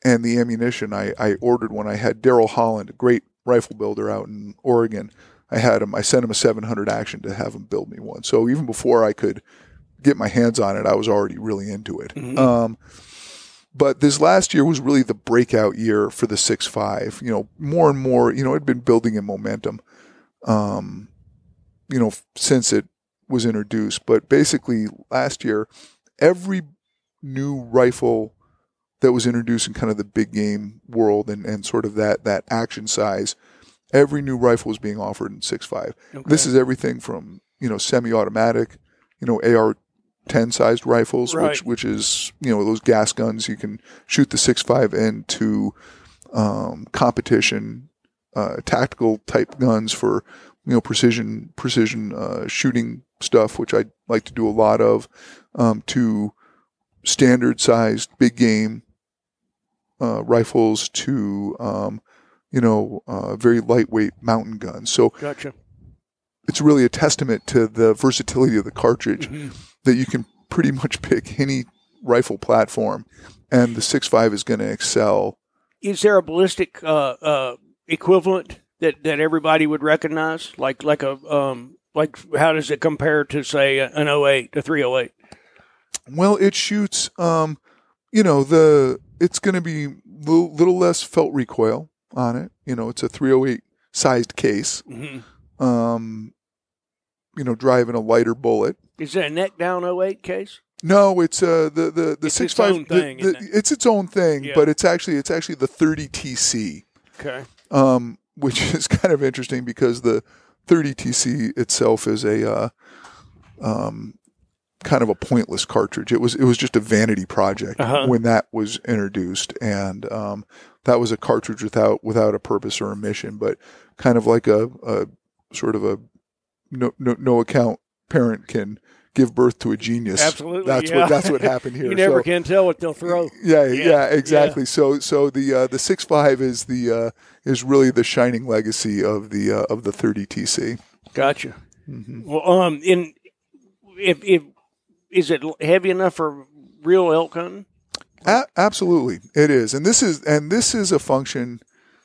B: and the ammunition, I ordered one. I had Daryl Holland, a great rifle builder out in Oregon. I sent him a 700 action to have him build me one. So even before I could get my hands on it, I was already really into it.
A: Mm-hmm.
B: But this last year was really the breakout year for the 6.5. More and more, it had been building in momentum, since it was introduced. But basically last year, every new rifle that was introduced in kind of the big game world and sort of that action size, every new rifle was being offered in 6.5. Okay. This is everything from, semi-automatic, AR-10 sized rifles, right, which is, those gas guns you can shoot the 6.5 into, competition, tactical type guns for, precision shooting stuff, which I like to do a lot of, to standard sized big game rifles to very lightweight mountain guns. So
A: gotcha.
B: It's really a testament to the versatility of the cartridge,
A: mm-hmm,
B: that you can pretty much pick any rifle platform, and the 6.5 is going to excel. Is
A: there a ballistic equivalent that everybody would recognize? Like how does it compare to, say, an 08, a 308?
B: Well, it shoots, it's going to be little less felt recoil on it. It's a 308 sized case,
A: mm-hmm,
B: driving a lighter bullet.
A: Is it a neck down 08 case?
B: No, it's the 6.5.
A: Its own thing, isn't it?
B: It's its own thing,
A: yeah,
B: but it's actually the 30 TC.
A: Okay.
B: Which is kind of interesting because the 30 TC itself is a kind of a pointless cartridge. It was just a vanity project when that was introduced, and that was a cartridge without a purpose or a mission, but kind of like a sort of a no account parent can give birth to a genius.
A: Absolutely,
B: that's what happened here.
A: You never can tell what they'll throw.
B: Yeah, exactly. Yeah. So the 6.5 is really the shining legacy of the 30 TC.
A: Gotcha. Mm-hmm. Well, if is it heavy enough for real elk hunting?
B: Absolutely, it is, and this is a function.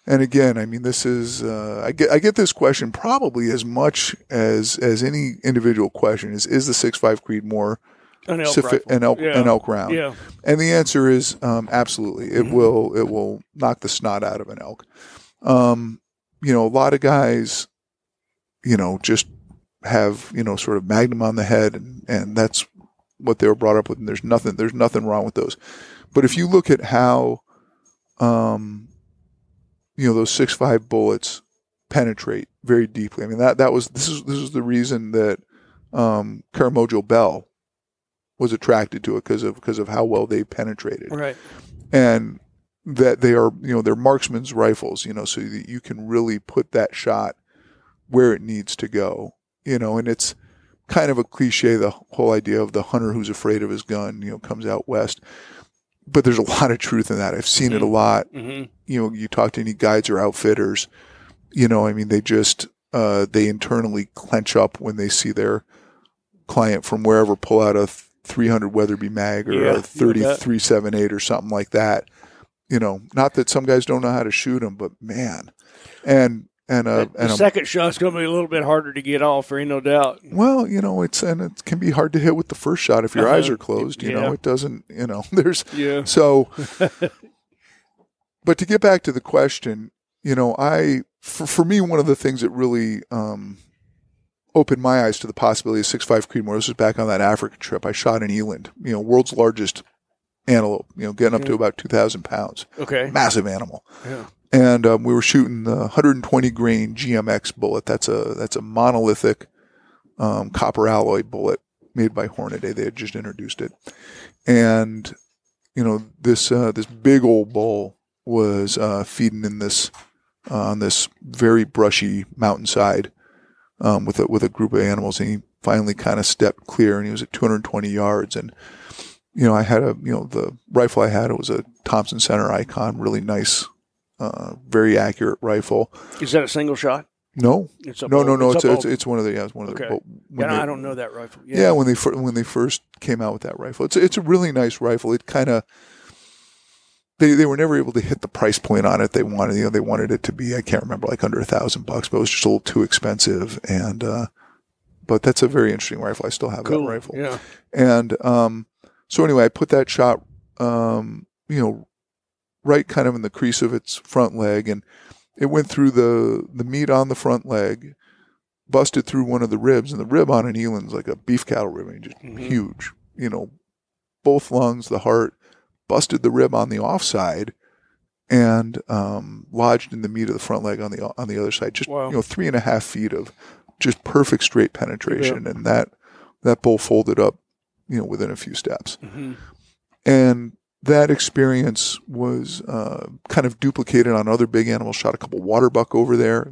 B: And again, I mean, this is I get this question probably as much as any individual question is the 6.5 Creedmoor an elk round?
A: Yeah.
B: And the answer is absolutely. It will knock the snot out of an elk. A lot of guys, just have sort of magnum on the head, and that's what they were brought up with. And there's nothing wrong with those. But if you look at how those 6.5 bullets penetrate very deeply. I mean, this is the reason that Caramojo Bell was attracted to it because of how well they penetrated.
A: Right.
B: And that they are, they're marksman's rifles, so that you can really put that shot where it needs to go, and it's kind of a cliche, the whole idea of the hunter who's afraid of his gun, comes out west. But there's a lot of truth in that. I've seen it a lot. Mm-hmm. You talk to any guides or outfitters, they just, they internally clench up when they see their client from wherever pull out a 300 Weatherby mag or a 33.78 or something like that. Not that some guys don't know how to shoot them, but man, and the
A: second shot's going to be a little bit harder to get off, there ain't no doubt.
B: Well, it can be hard to hit with the first shot if your eyes are closed. It doesn't. There's so. But to get back to the question, for me, one of the things that really opened my eyes to the possibility of 6.5 Creedmoor. This was back on that Africa trip. I shot an eland, world's largest antelope, getting up to about 2,000 pounds.
A: Okay,
B: massive animal.
A: Yeah.
B: And we were shooting the 120 grain GMX bullet. That's a monolithic copper alloy bullet made by Hornady. They had just introduced it, and this big old bull was feeding in this on this very brushy mountainside with a group of animals, and he finally kind of stepped clear, and he was at 220 yards. And I had the rifle I had, it was a Thompson Center Icon, really nice. Very accurate rifle.
A: Is that a single shot?
B: No, it's one of the. It's one of
A: okay.
B: the.
A: I don't know that rifle.
B: Yeah, when they first came out with that rifle, it's a really nice rifle. It kind of they were never able to hit the price point on it they wanted. They wanted it to be, I can't remember, like under $1,000, but it was just a little too expensive. And but that's a very interesting rifle. I still have that rifle.
A: Yeah.
B: And so anyway, I put that shot, right kind of in the crease of its front leg, and it went through the meat on the front leg, busted through one of the ribs, and the rib on an eland's like a beef cattle rib, I mean, just huge, both lungs, the heart, busted the rib on the offside, and lodged in the meat of the front leg on the other side, just 3.5 feet of just perfect straight penetration, and that bull folded up, within a few steps, and that experience was kind of duplicated on other big animals. Shot a couple water buck over there,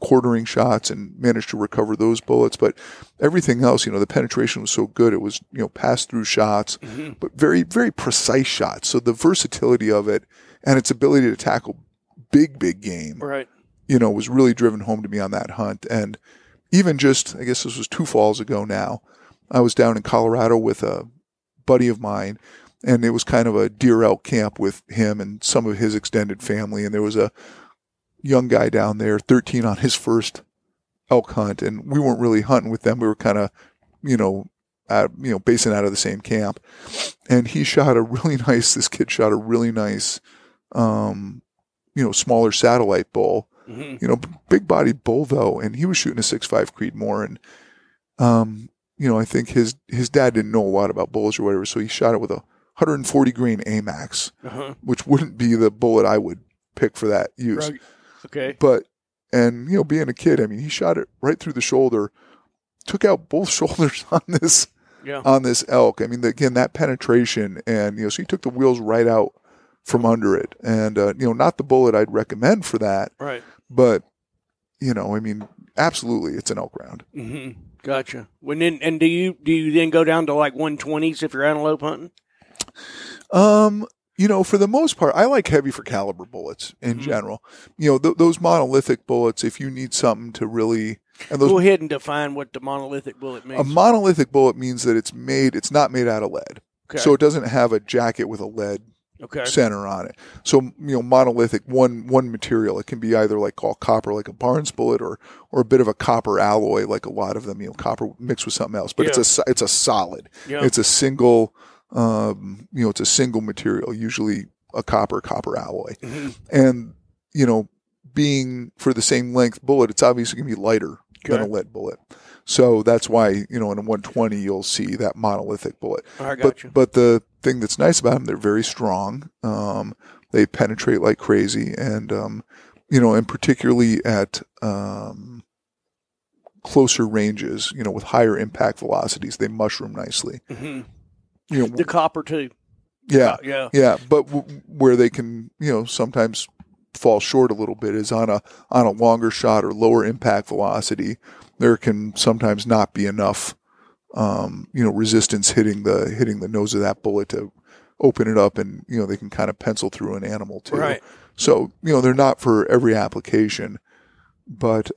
B: quartering shots, and managed to recover those bullets. But everything else, the penetration was so good. It was, pass through shots, but very, very precise shots. So the versatility of it and its ability to tackle big game,
A: right,
B: was really driven home to me on that hunt. And even just, I guess this was 2 falls ago now, I was down in Colorado with a buddy of mine. And it was kind of a deer elk camp with him and some of his extended family. And there was a young guy down there, 13, on his first elk hunt. And we weren't really hunting with them. We were kind of, basing out of the same camp. And this kid shot a really nice, smaller satellite bull, big bodied bull though. And he was shooting a 6.5 Creedmoor. And, I think his dad didn't know a lot about bullets or whatever. So he shot it with a 140 grain AMAX, which wouldn't be the bullet I would pick for that use.
A: Right. Okay.
B: But, and, being a kid, I mean, he shot it right through the shoulder, took out both shoulders on this elk. I mean, again, that penetration, and, so he took the wheels right out from under it. And, not the bullet I'd recommend for that.
A: Right.
B: But, I mean, absolutely, it's an elk round.
A: Mm-hmm. Gotcha. And do you then go down to like 120s if you're antelope hunting?
B: For the most part, I like heavy for caliber bullets in general. Those monolithic bullets, if you need something to really...
A: Go ahead and define what the monolithic bullet means.
B: A monolithic bullet means that it's not made out of lead. Okay. So it doesn't have a jacket with a lead center on it. So, monolithic, one material. It can be either like all copper, like a Barnes bullet, or a bit of a copper alloy, like a lot of them, copper mixed with something else. But it's a solid. Yeah. It's a single... it's a single material, usually a copper alloy. Mm-hmm. And, being for the same length bullet, it's obviously going to be lighter than a lead bullet. So that's why, in a 120, you'll see that monolithic bullet.
A: I got you.
B: But the thing that's nice about them, they're very strong. They penetrate like crazy. And, and particularly at closer ranges, with higher impact velocities, they mushroom nicely.
A: Mm-hmm. The copper too.
B: Yeah. But where they can, sometimes fall short a little bit is on a longer shot or lower impact velocity. There can sometimes not be enough, resistance hitting the nose of that bullet to open it up, and they can kind of pencil through an animal too.
A: Right.
B: So they're not for every application, but.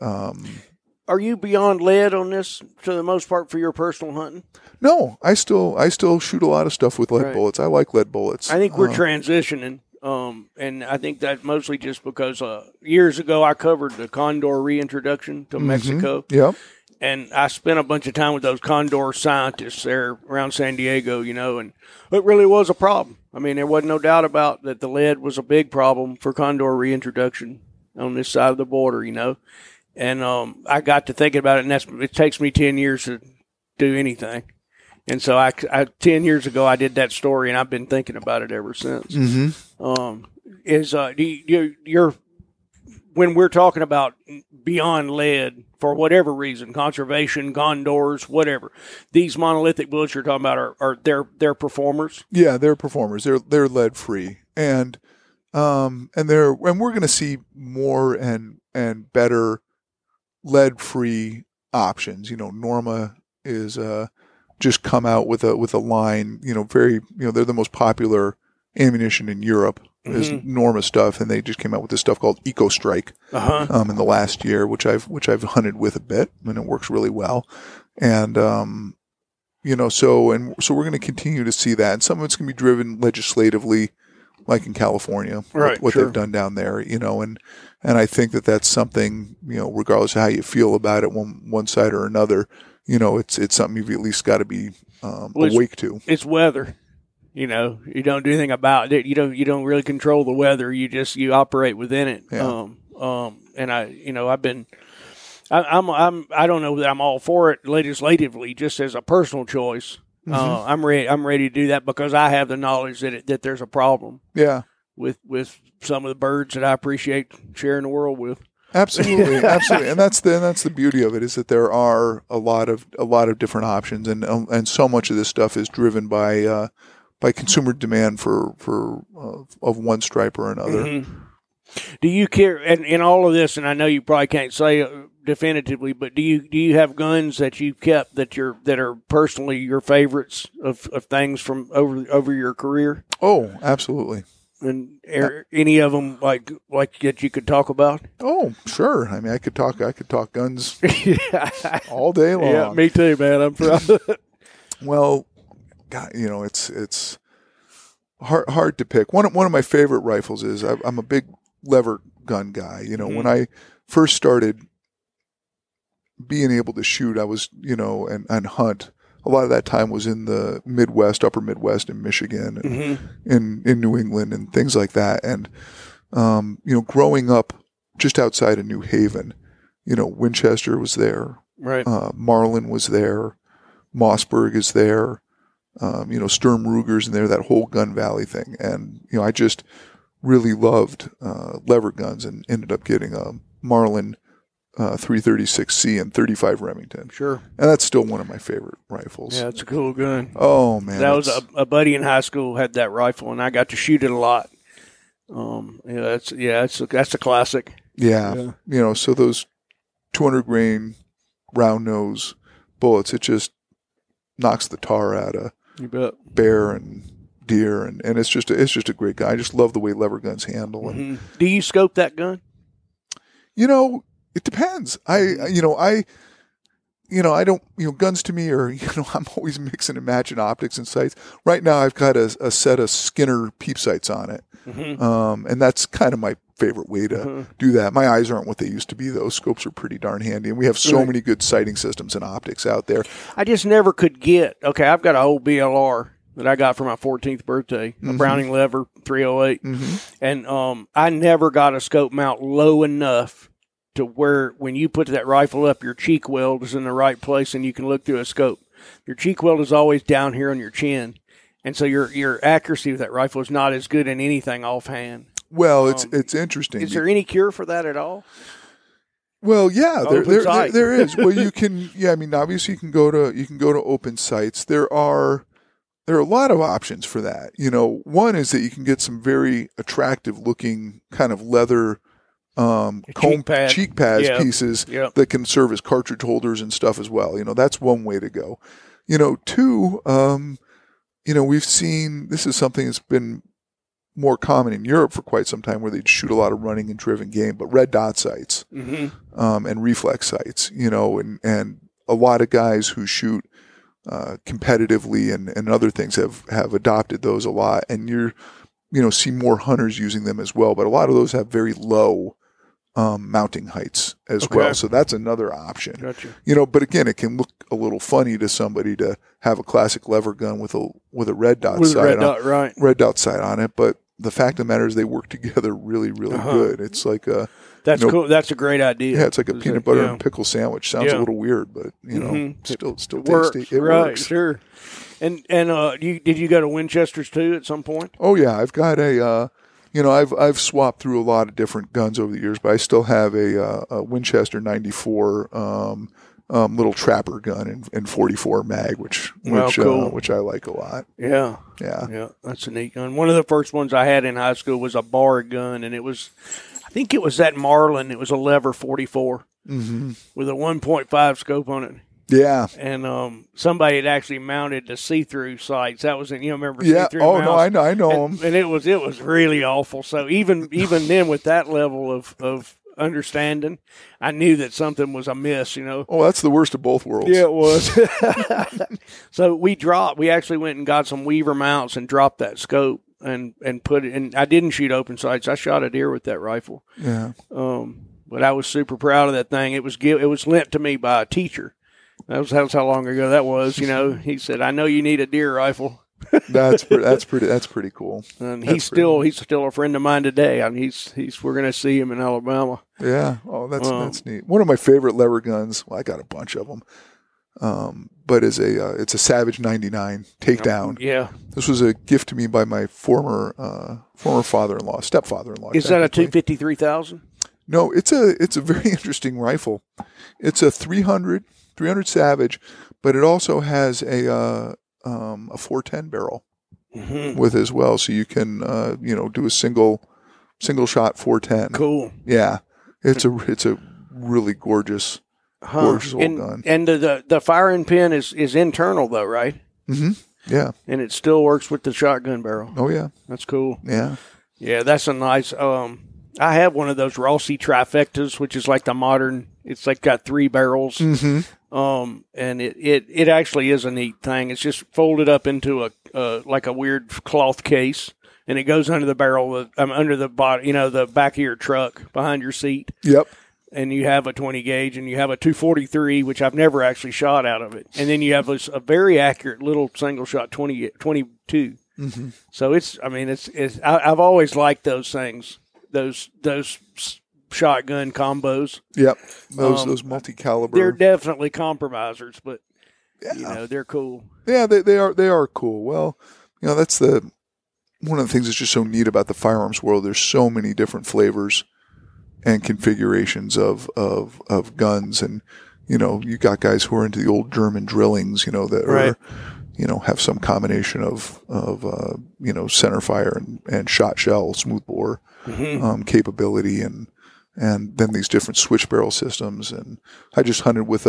A: Are you beyond lead on this for the most part for your personal hunting?
B: No, I still shoot a lot of stuff with lead bullets. I like lead bullets.
A: I think we're transitioning, and I think that mostly just because years ago I covered the condor reintroduction to Mexico.
B: Yeah.
A: And I spent a bunch of time with those condor scientists there around San Diego, and it really was a problem. I mean, there wasn't no doubt about that the lead was a big problem for condor reintroduction on this side of the border, And I got to thinking about it, and it takes me 10 years to do anything. And so I 10 years ago, I did that story, and I've been thinking about it ever since. Mm-hmm. When we're talking about beyond lead, for whatever reason, conservation, condors, whatever, these monolithic bullets you're talking about are they're performers?
B: Yeah, they're performers. They're lead free, and we're going to see more and better lead free options. Norma is just come out with a line, they're the most popular ammunition in Europe is Norma stuff, and they just came out with this stuff called Eco Strike in the last year, which I've hunted with a bit, and it works really well. And so we're going to continue to see that, and some of it's going to be driven legislatively, like in California,
A: right?
B: What they've done down there, and I think that's something, regardless of how you feel about it, one side or another, it's something you've at least got to be awake to.
A: It's weather. You don't do anything about it. You don't really control the weather. You operate within it. Yeah. And I don't know that I'm all for it legislatively, just as a personal choice. Mm-hmm. I'm ready to do that because I have the knowledge that there's a problem.
B: Yeah.
A: With some of the birds that I appreciate sharing the world with.
B: Absolutely, absolutely, and that's the beauty of it, is that there are a lot of different options, and so much of this stuff is driven by consumer demand for of one stripe or another.
A: Mm-hmm. Do you care in all of this? And I know you probably can't say definitively, but do you have guns that you've kept that are personally your favorites of things from over your career?
B: Oh, absolutely.
A: And any of them like that you could talk about?
B: Oh, sure. I mean, I could talk guns all day long.
A: Yeah, me too, man. I'm proud.
B: Well, God, it's hard to pick. One of my favorite rifles is I'm a big lever gun guy. When I first started being able to shoot, I was and hunt. A lot of that time was in the Midwest, upper Midwest in Michigan and in New England and things like that. And, growing up just outside of New Haven, Winchester was there.
A: Right.
B: Marlin was there. Mossberg is there. Sturm Ruger's in there, that whole Gun Valley thing. And, I just really loved lever guns and ended up getting a Marlin 336C and 35 Remington.
A: Sure.
B: And that's still one of my favorite rifles.
A: Yeah, it's a cool gun.
B: Oh, man.
A: That was a buddy in high school had that rifle, and I got to shoot it a lot. That's a classic.
B: Yeah. So those 200 grain round nose bullets. It just knocks the tar out of bear and deer, and it's just a great gun. I just love the way lever guns handle. And,
A: Do you scope that gun?
B: It depends. I don't, guns to me are, I'm always mixing and matching optics and sights. Right now I've got a set of Skinner peep sights on it. And that's kind of my favorite way to do that. My eyes aren't what they used to be, though. Scopes are pretty darn handy, and we have so many good sighting systems and optics out there.
A: I just never could get, I've got an old BLR that I got for my 14th birthday, a Browning lever 308. And I never got a scope mount low enough to where when you put that rifle up, your cheek weld is in the right place and you can look through a scope. Your cheek weld is always down here on your chin. And so your accuracy with that rifle is not as good in anything offhand.
B: Well, it's interesting.
A: Is there any cure for that at all?
B: Well, yeah, there is. Well, you can. Yeah, I mean, obviously, you can go to open sites. There are a lot of options for that. One is that you can get some very attractive looking kind of leather cheek pads pieces that can serve as cartridge holders and stuff as well. That's one way to go. Two, we've seen, this is something that's been more common in Europe for quite some time, where they'd shoot a lot of running and driven game, but red dot sights and reflex sights, and a lot of guys who shoot competitively and other things have adopted those a lot, and see more hunters using them as well. But a lot of those have very low mounting heights as well, so that's another option.
A: Gotcha.
B: But again, it can look a little funny to somebody to have a classic lever gun with a red dot red dot sight on it. But the fact of the matter is, they work together really, really good. It's like
A: that's cool. That's a great idea.
B: Yeah, it's like a peanut butter and pickle sandwich. Sounds a little weird, but still tasty. It works.
A: Sure. And did you go to Winchester's too at some point?
B: Oh yeah, I've got a. I've swapped through a lot of different guns over the years, but I still have a Winchester 94 little trapper gun in 44 mag, which I like a lot.
A: Yeah, that's a neat gun. One of the first ones I had in high school was a bar gun, and I think it was that Marlin. It was a lever 44 with a 1.5 scope on it.
B: Yeah,
A: and somebody had actually mounted the see-through sights. That was remember?
B: Yeah.
A: See-through
B: Oh
A: mounts?
B: no, I know them.
A: And it was really awful. So even then, with that level of understanding, I knew that something was amiss.
B: Oh, that's the worst of both worlds.
A: Yeah, it was. So we actually went and got some Weaver mounts and dropped that scope and put it. And I didn't shoot open sights. I shot a deer with that rifle.
B: Yeah.
A: But I was super proud of that thing. It was lent to me by a teacher. That was how long ago that was. He said, "I know you need a deer rifle."
B: That's pretty cool.
A: And he's still a friend of mine today. I mean, we're going to see him in Alabama.
B: Yeah. Oh, that's neat. One of my favorite lever guns. Well, I got a bunch of them. But it's a Savage 99 takedown.
A: Yeah.
B: This was a gift to me by my former stepfather-in-law.
A: Is that a 253,000?
B: No, it's a very interesting rifle. It's a 300 Savage, but it also has a 410 barrel with as well, so you can do a single shot 410.
A: Cool.
B: Yeah, it's a really gorgeous old gun.
A: And the firing pin is internal though, right?
B: Mm-hmm. Yeah. And
A: it still works with the shotgun barrel.
B: Oh yeah,
A: that's cool.
B: Yeah.
A: Yeah, that's a nice. I have one of those Rossi trifectas, which is like the modern. It's like got 3 barrels.
B: Mm-hmm.
A: And it actually is a neat thing. It's just folded up into like a weird cloth case, and it goes under the barrel, under the body, the back of your truck behind your seat.
B: Yep.
A: And you have a 20 gauge, and you have a 243, which I've never actually shot out of it. And then you have a very accurate little single shot 22.
B: Mm-hmm.
A: So I've always liked those things, those shotgun combos.
B: Yep. Those multi-caliber.
A: They're definitely compromisers, but they're cool.
B: Yeah, they are cool. Well, that's one of the things that's just so neat about the firearms world. There's so many different flavors and configurations of guns, and you got guys who are into the old German drillings, that are have some combination of center fire and shot shell, smooth bore capability, and then these different switch barrel systems. And I just hunted with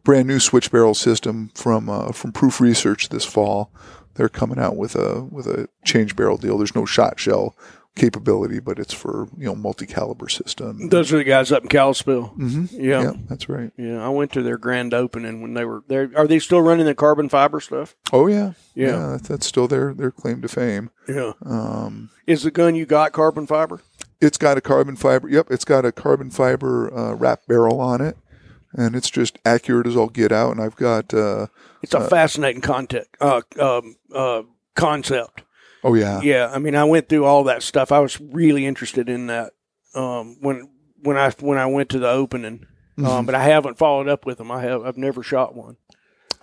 B: brand new switch barrel system from Proof Research this fall. They're coming out with a change barrel deal. There's no shot shell capability, but it's for, multi-caliber system.
A: Those are the guys up in Kalispell.
B: Mm-hmm.
A: Yeah,
B: that's right.
A: Yeah, I went to their grand opening when they were there. Are they still running the carbon fiber stuff?
B: Oh yeah. That's still their claim to fame.
A: Yeah. Is the gun you got carbon fiber?
B: It's got a carbon fiber. Yep, it's got a carbon fiber wrap barrel on it, and it's just accurate as all get out. And I've got.
A: It's a fascinating concept.
B: Oh yeah.
A: Yeah, I mean, I went through all that stuff. I was really interested in that when I went to the opening, but I haven't followed up with them. I've never shot one.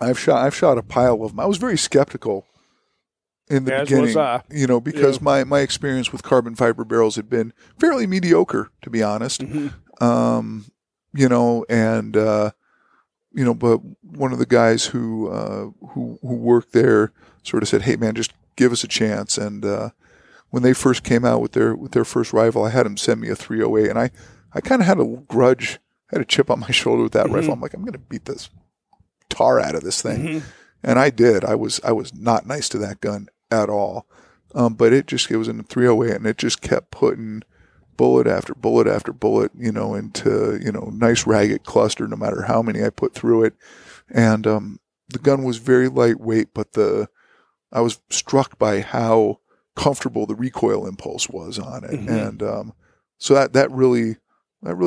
B: I've shot a pile of them. I was very skeptical in the beginning, because my experience with carbon fiber barrels had been fairly mediocre, to be honest. Mm-hmm. But one of the guys who worked there sort of said, "Hey man, just give us a chance." And when they first came out with their first rifle, I had them send me a 308, and I kind of had a grudge, had a chip on my shoulder with that rifle. I'm like, I'm going to beat this tar out of this thing, and I did. I was not nice to that gun at all, but it was in a 308, and it just kept putting bullet after bullet after bullet, into nice ragged cluster, no matter how many I put through it, and the gun was very lightweight, but I was struck by how comfortable the recoil impulse was on it. Mm-hmm. And so that really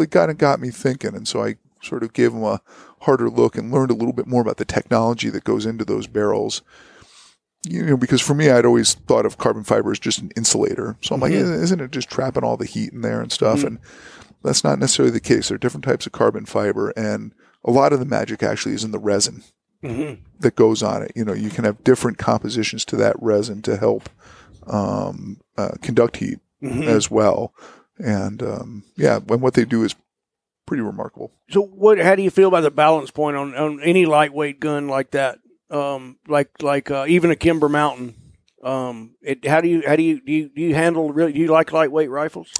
B: kind of got me thinking. And so I sort of gave them a harder look and learned a little bit more about the technology that goes into those barrels. Because for me, I'd always thought of carbon fiber as just an insulator. So I'm like, isn't it just trapping all the heat in there and stuff? And that's not necessarily the case. There are different types of carbon fiber, and a lot of the magic actually is in the resin that goes on it. You can have different compositions to that resin to help conduct heat as well. And and what they do is pretty remarkable.
A: So how do you feel about the balance point on any lightweight gun like that? Like even a Kimber Mountain. How do you handle? Do you like lightweight rifles?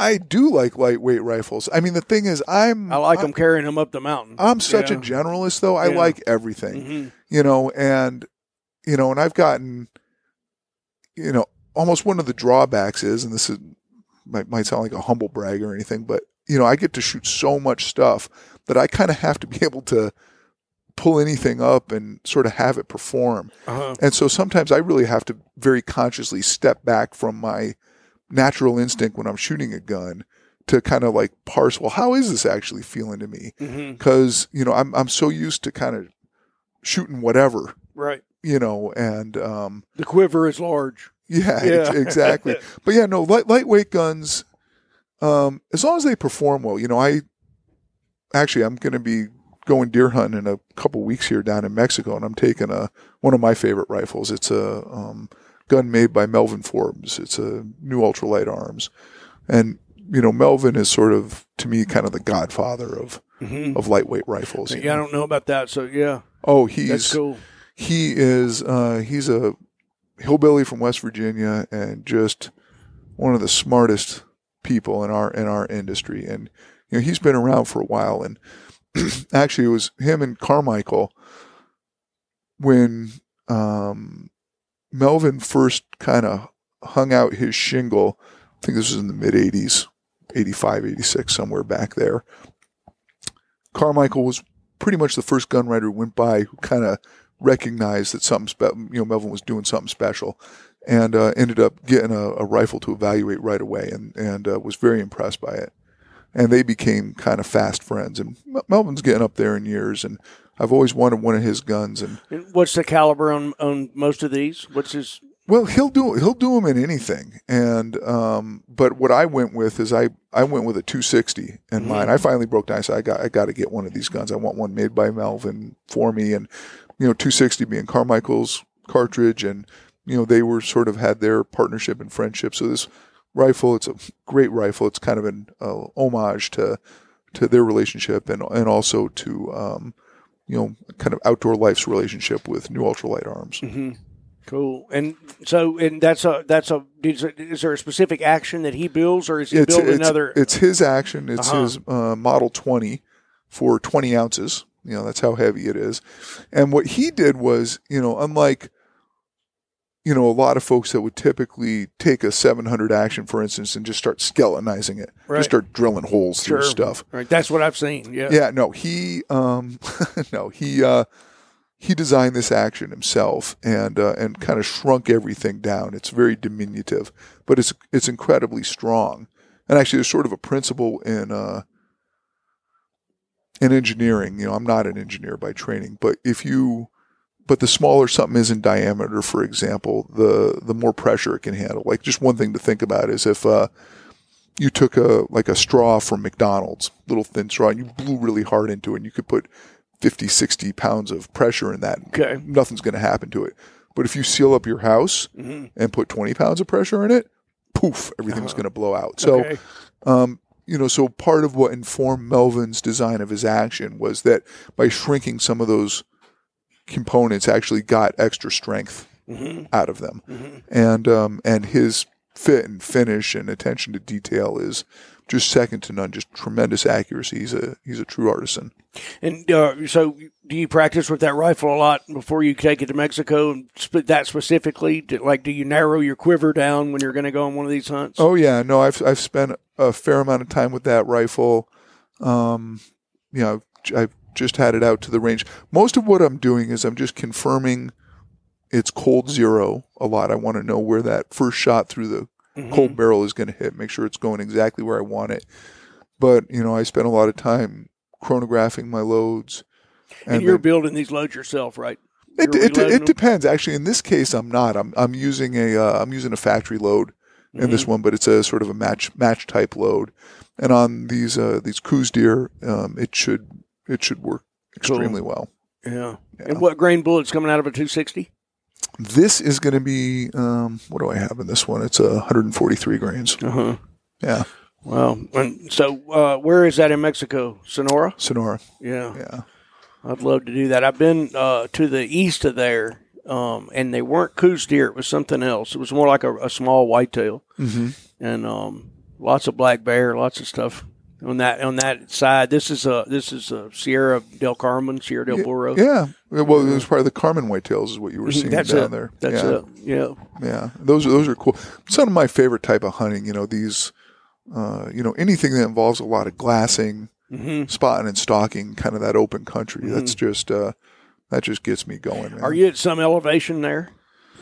B: I do like lightweight rifles. I mean, the thing is, I
A: like them carrying them up the mountain.
B: I'm such a generalist, though. I like everything, and I've gotten, almost one of the drawbacks is, and this might sound like a humble brag or anything, but, I get to shoot so much stuff that I kind of have to be able to pull anything up and sort of have it perform. And so sometimes I really have to very consciously step back from my natural instinct when I'm shooting a gun to kind of like parse, well, how is this actually feeling to me? Because, I'm so used to kind of shooting whatever.
A: Right.
B: And
A: the quiver is large.
B: Yeah. Exactly. But lightweight guns, as long as they perform well, I'm going to be going deer hunting in a couple weeks here down in Mexico, and I'm taking one of my favorite rifles. It's a gun made by Melvin Forbes. It's a new ultralight arms, and Melvin is sort of, to me, kind of the godfather of lightweight rifles.
A: Yeah, I don't know about that. So yeah.
B: Oh,
A: that's cool.
B: He is. He's a hillbilly from West Virginia, and just one of the smartest people in our industry. And he's been around for a while. And actually, it was him and Carmichael when Melvin first kind of hung out his shingle. I think this was in the mid-'80s, 85, 86, somewhere back there. Carmichael was pretty much the first gun writer who went by who kind of recognized that Melvin was doing something special, and ended up getting a rifle to evaluate right away, and was very impressed by it. And they became kind of fast friends. And Melvin's getting up there in years, and I've always wanted one of his guns. And
A: what's the caliber on most of these? What's his?
B: Well, he'll do them in anything. And but what I went with is I went with a 260 in mine. I finally broke down. I said I got to get one of these guns. I want one made by Melvin for me. And 260 being Carmichael's cartridge, and they were sort of had their partnership and friendship. So this rifle, it's a great rifle. It's kind of an homage to their relationship, and also to kind of Outdoor Life's relationship with New Ultralight Arms.
A: Cool. And so, is there a specific action that he builds, or is he building another?
B: It's his action. It's his Model 20 for 20 ounces. That's how heavy it is. And what he did was, unlike, a lot of folks that would typically take a 700 action, for instance, and just start skeletonizing it,
A: right.
B: Just start drilling holes through stuff.
A: Right. That's what I've seen. Yeah.
B: Yeah. No, he, he designed this action himself and kind of shrunk everything down. It's very diminutive, but it's incredibly strong. And actually, there's sort of a principle in engineering. I'm not an engineer by training, but but the smaller something is in diameter, for example, the more pressure it can handle. Like, just one thing to think about is if you took a straw from McDonald's, little thin straw, and you blew really hard into it, and you could put 50, 60 pounds of pressure in that.
A: Okay.
B: Nothing's going to happen to it. But if you seal up your house and put 20 pounds of pressure in it, poof, everything's going to blow out. So, so part of what informed Melvin's design of his action was that by shrinking some of those components, actually got extra strength out of them. And his fit and finish and attention to detail is just second to none. Just tremendous accuracy. He's a true artisan. And
A: so, do you practice with that rifle a lot before you take it to Mexico? And that specifically, do you narrow your quiver down when you're going to go on one of these hunts?
B: Oh yeah, no, I've spent a fair amount of time with that rifle. I've just had it out to the range. Most of what I'm doing is I'm just confirming it's cold zero a lot. I want to know where that first shot through the cold barrel is going to hit, make sure it's going exactly where I want it. But, I spend a lot of time chronographing my loads.
A: And you're building these loads yourself, right?
B: It depends. Actually, in this case, I'm not. I'm using a factory load in this one, but it's a sort of a match type load. And on these cruise deer, it should work extremely well.
A: Yeah. And what grain bullet's coming out of a 260?
B: This is going to be, what do I have in this one? It's 143 grains. Yeah.
A: Well, and so where is that in Mexico? Sonora?
B: Sonora.
A: Yeah.
B: Yeah.
A: I'd love to do that. I've been to the east of there, and they weren't coos deer. It was something else. It was more like a small whitetail. And lots of black bear, lots of stuff. On that side, this is Sierra del Carmen, Sierra del Burro.
B: Yeah, well, it was probably the Carmen whitetails is what you were seeing down there.
A: That's it. Yeah,
B: yeah. Those are cool. Some of my favorite type of hunting. These, anything that involves a lot of glassing, spotting and stalking, kind of that open country. That's just that just gets me going. Man.
A: Are you at some elevation there?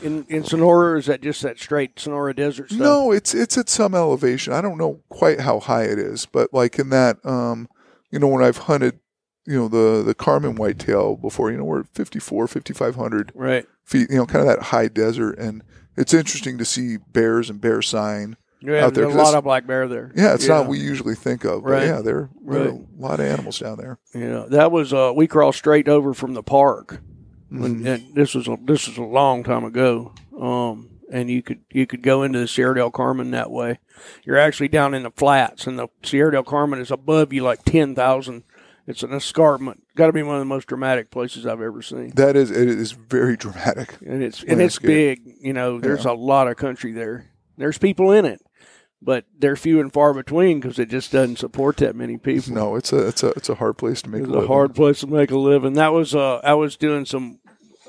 A: In Sonora, or is that just that straight Sonora desert stuff?
B: No, it's at some elevation. I don't know quite how high it is, but like in that, when I've hunted, the Carmen whitetail before, we're at 5,500 feet, kind of that high desert. And it's interesting to see bears and bear sign out there.
A: There's a lot of black bear there.
B: Yeah, it's not what we usually think of. But yeah, there are a lot of animals down there.
A: Yeah, that was, we crossed straight and from and this was a long time ago, and you could go into the Sierra del Carmen that way. You're actually down in the flats, and the Sierra del Carmen is above you like 10,000. It's an escarpment. Got to be one of the most dramatic places I've ever seen.
B: It is very dramatic,
A: and it's big. There's a lot of country there. There's people in it, but they're few and far between because it just doesn't support that many people.
B: No, it's a hard place to make a living.
A: It's a hard place to make a living. That was I was doing some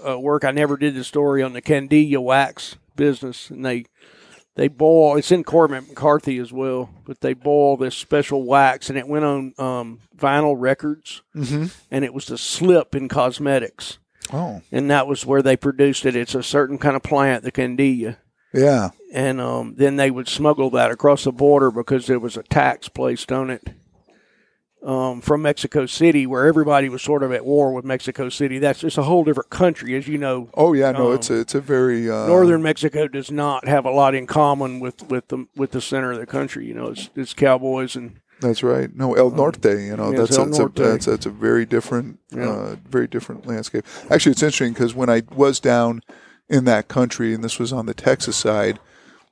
A: work. I never did the story on the Candilla wax business, and they boil. It's in Cormac McCarthy as well, but they boil this special wax, and it went on vinyl records, and it was the slip in cosmetics.
B: Oh,
A: and that was where they produced it. It's a certain kind of plant, the Candilla.
B: Yeah,
A: and then they would smuggle that across the border because there was a tax placed on it. From Mexico City, where everybody was sort of at war with Mexico City. That's just a whole different country, as you know.
B: Oh yeah, no, it's a very
A: northern Mexico does not have a lot in common with the center of the country. It's cowboys and.
B: That's right. No, El Norte. That's a very different, very different landscape. Actually, it's interesting because when I was down in that country, and this was on the Texas side,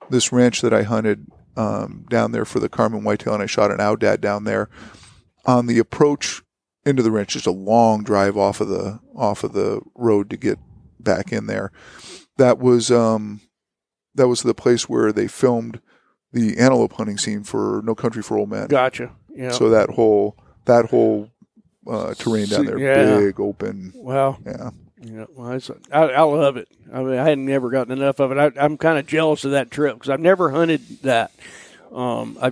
B: this ranch that I hunted down there for the Carmen whitetail, and I shot an Aoudad down there. On the approach into the ranch, just a long drive off of the road to get back in there. That was the place where they filmed the antelope hunting scene for No Country for Old Men.
A: Gotcha. Yeah.
B: So that whole terrain down there.
A: Yeah.
B: Big, open.
A: Wow.
B: Yeah.
A: Yeah, well, I love it. I mean, I hadn't never gotten enough of it. I'm kind of jealous of that trip because I've never hunted that. I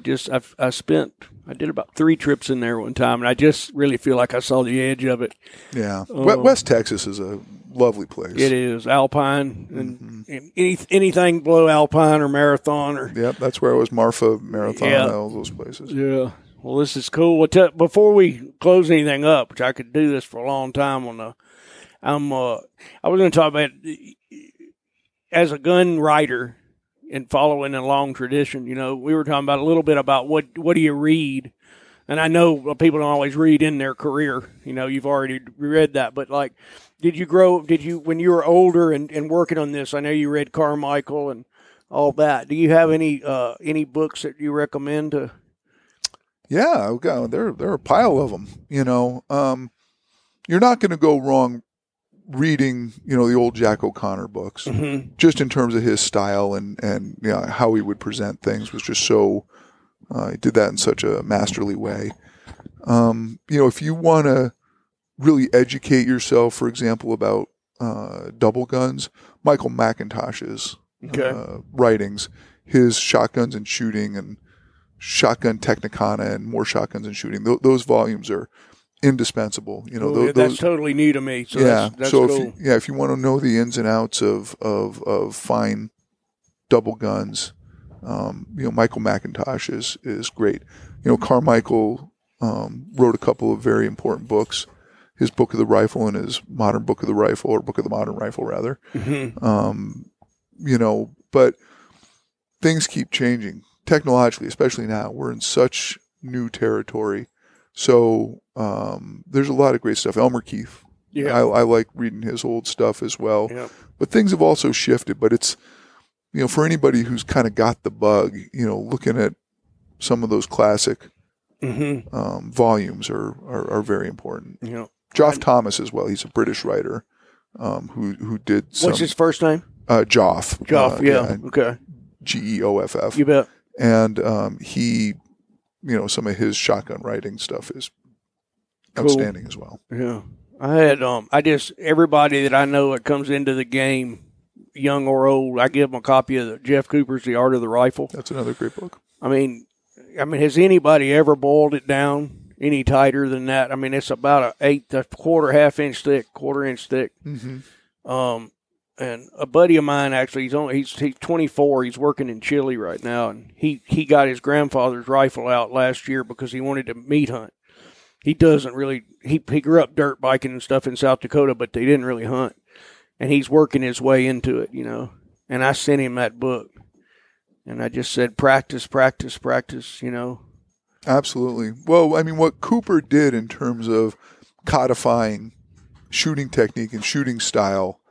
A: did about 3 trips in there one time, and I just really feel like I saw the edge of it.
B: Yeah. West Texas is a lovely place.
A: It is alpine, and anything below alpine or marathon or.
B: Yep, that's where I was. Marfa Marathon,
A: Yeah.
B: all those places.
A: Yeah. Well, this is cool. Before we close anything up, which I could do this for a long time I was going to talk about as a gun writer and following a long tradition. You know, we were talking about a little bit about what do you read, and I know people don't always read in their career. You know, you've already read that, but like, when you were older and working on this? I know you read Carmichael and all that. Do you have any books that you recommend to?
B: Yeah, there are a pile of them. You know, you're not going to go wrong reading, the old Jack O'Connor books, just in terms of his style and how he would present things was just so, he did that in such a masterly way. If you want to really educate yourself, for example, about double guns, Michael McIntosh's writings, his Shotguns and Shooting and Shotgun Technicana and More Shotguns and Shooting, those volumes are indispensable.
A: That's totally new to me. So
B: yeah.
A: That's
B: so
A: cool.
B: if you want to know the ins and outs of fine double guns, Michael McIntosh is great. Carmichael wrote a couple of very important books. His Book of the Rifle and his Modern Book of the Rifle, or Book of the Modern Rifle, rather. But things keep changing technologically, especially now. We're in such new territory. So there's a lot of great stuff. Elmer Keith. Yeah. I like reading his old stuff as well. Yeah. But things have also shifted. But it's, for anybody who's kind of got the bug, looking at some of those classic volumes are very important. Yeah. Geoff Thomas as well. He's a British writer who did some.
A: What's his first name?
B: Geoff.
A: Geoff, yeah. Okay.
B: Geoff.
A: You bet.
B: And he, some of his shotgun writing stuff is outstanding as well.
A: Yeah. I had everybody that I know that comes into the game, young or old, I give them a copy of Jeff Cooper's The Art of the Rifle.
B: That's another great book.
A: I mean, has anybody ever boiled it down any tighter than that? I mean, it's about a quarter inch thick. And a buddy of mine, actually, he's 24. He's working in Chile right now, and he got his grandfather's rifle out last year because he wanted to meat hunt. He doesn't really. He grew up dirt biking and stuff in South Dakota, but they didn't really hunt. And he's working his way into it, And I sent him that book, and I just said, practice.
B: Absolutely. Well, I mean, what Cooper did in terms of codifying shooting technique and shooting style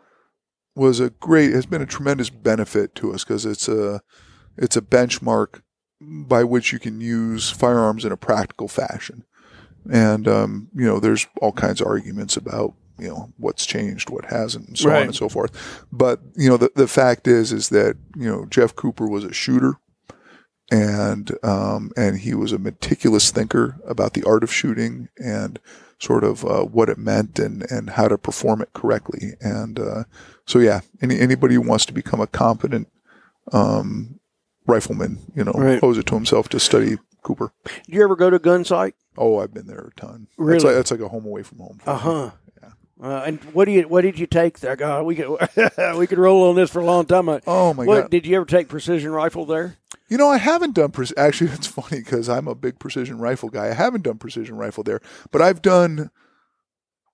B: has been a tremendous benefit to us, because it's a benchmark by which you can use firearms in a practical fashion. And, there's all kinds of arguments about, what's changed, what hasn't, and so on and so forth. But, the fact is that, Jeff Cooper was a shooter, and he was a meticulous thinker about the art of shooting and sort of what it meant and how to perform it correctly. And so, yeah, anybody who wants to become a competent rifleman, owes it to himself to study Cooper.
A: Did you ever go to Gun Sight?
B: Oh, I've been there a ton.
A: Really?
B: That's like a home away from home.
A: Yeah. And what did you take there? God, we could roll on this for a long time.
B: Oh my God!
A: Did you ever take precision rifle there?
B: I haven't done actually. It's funny because I'm a big precision rifle guy. I haven't done precision rifle there, but I've done,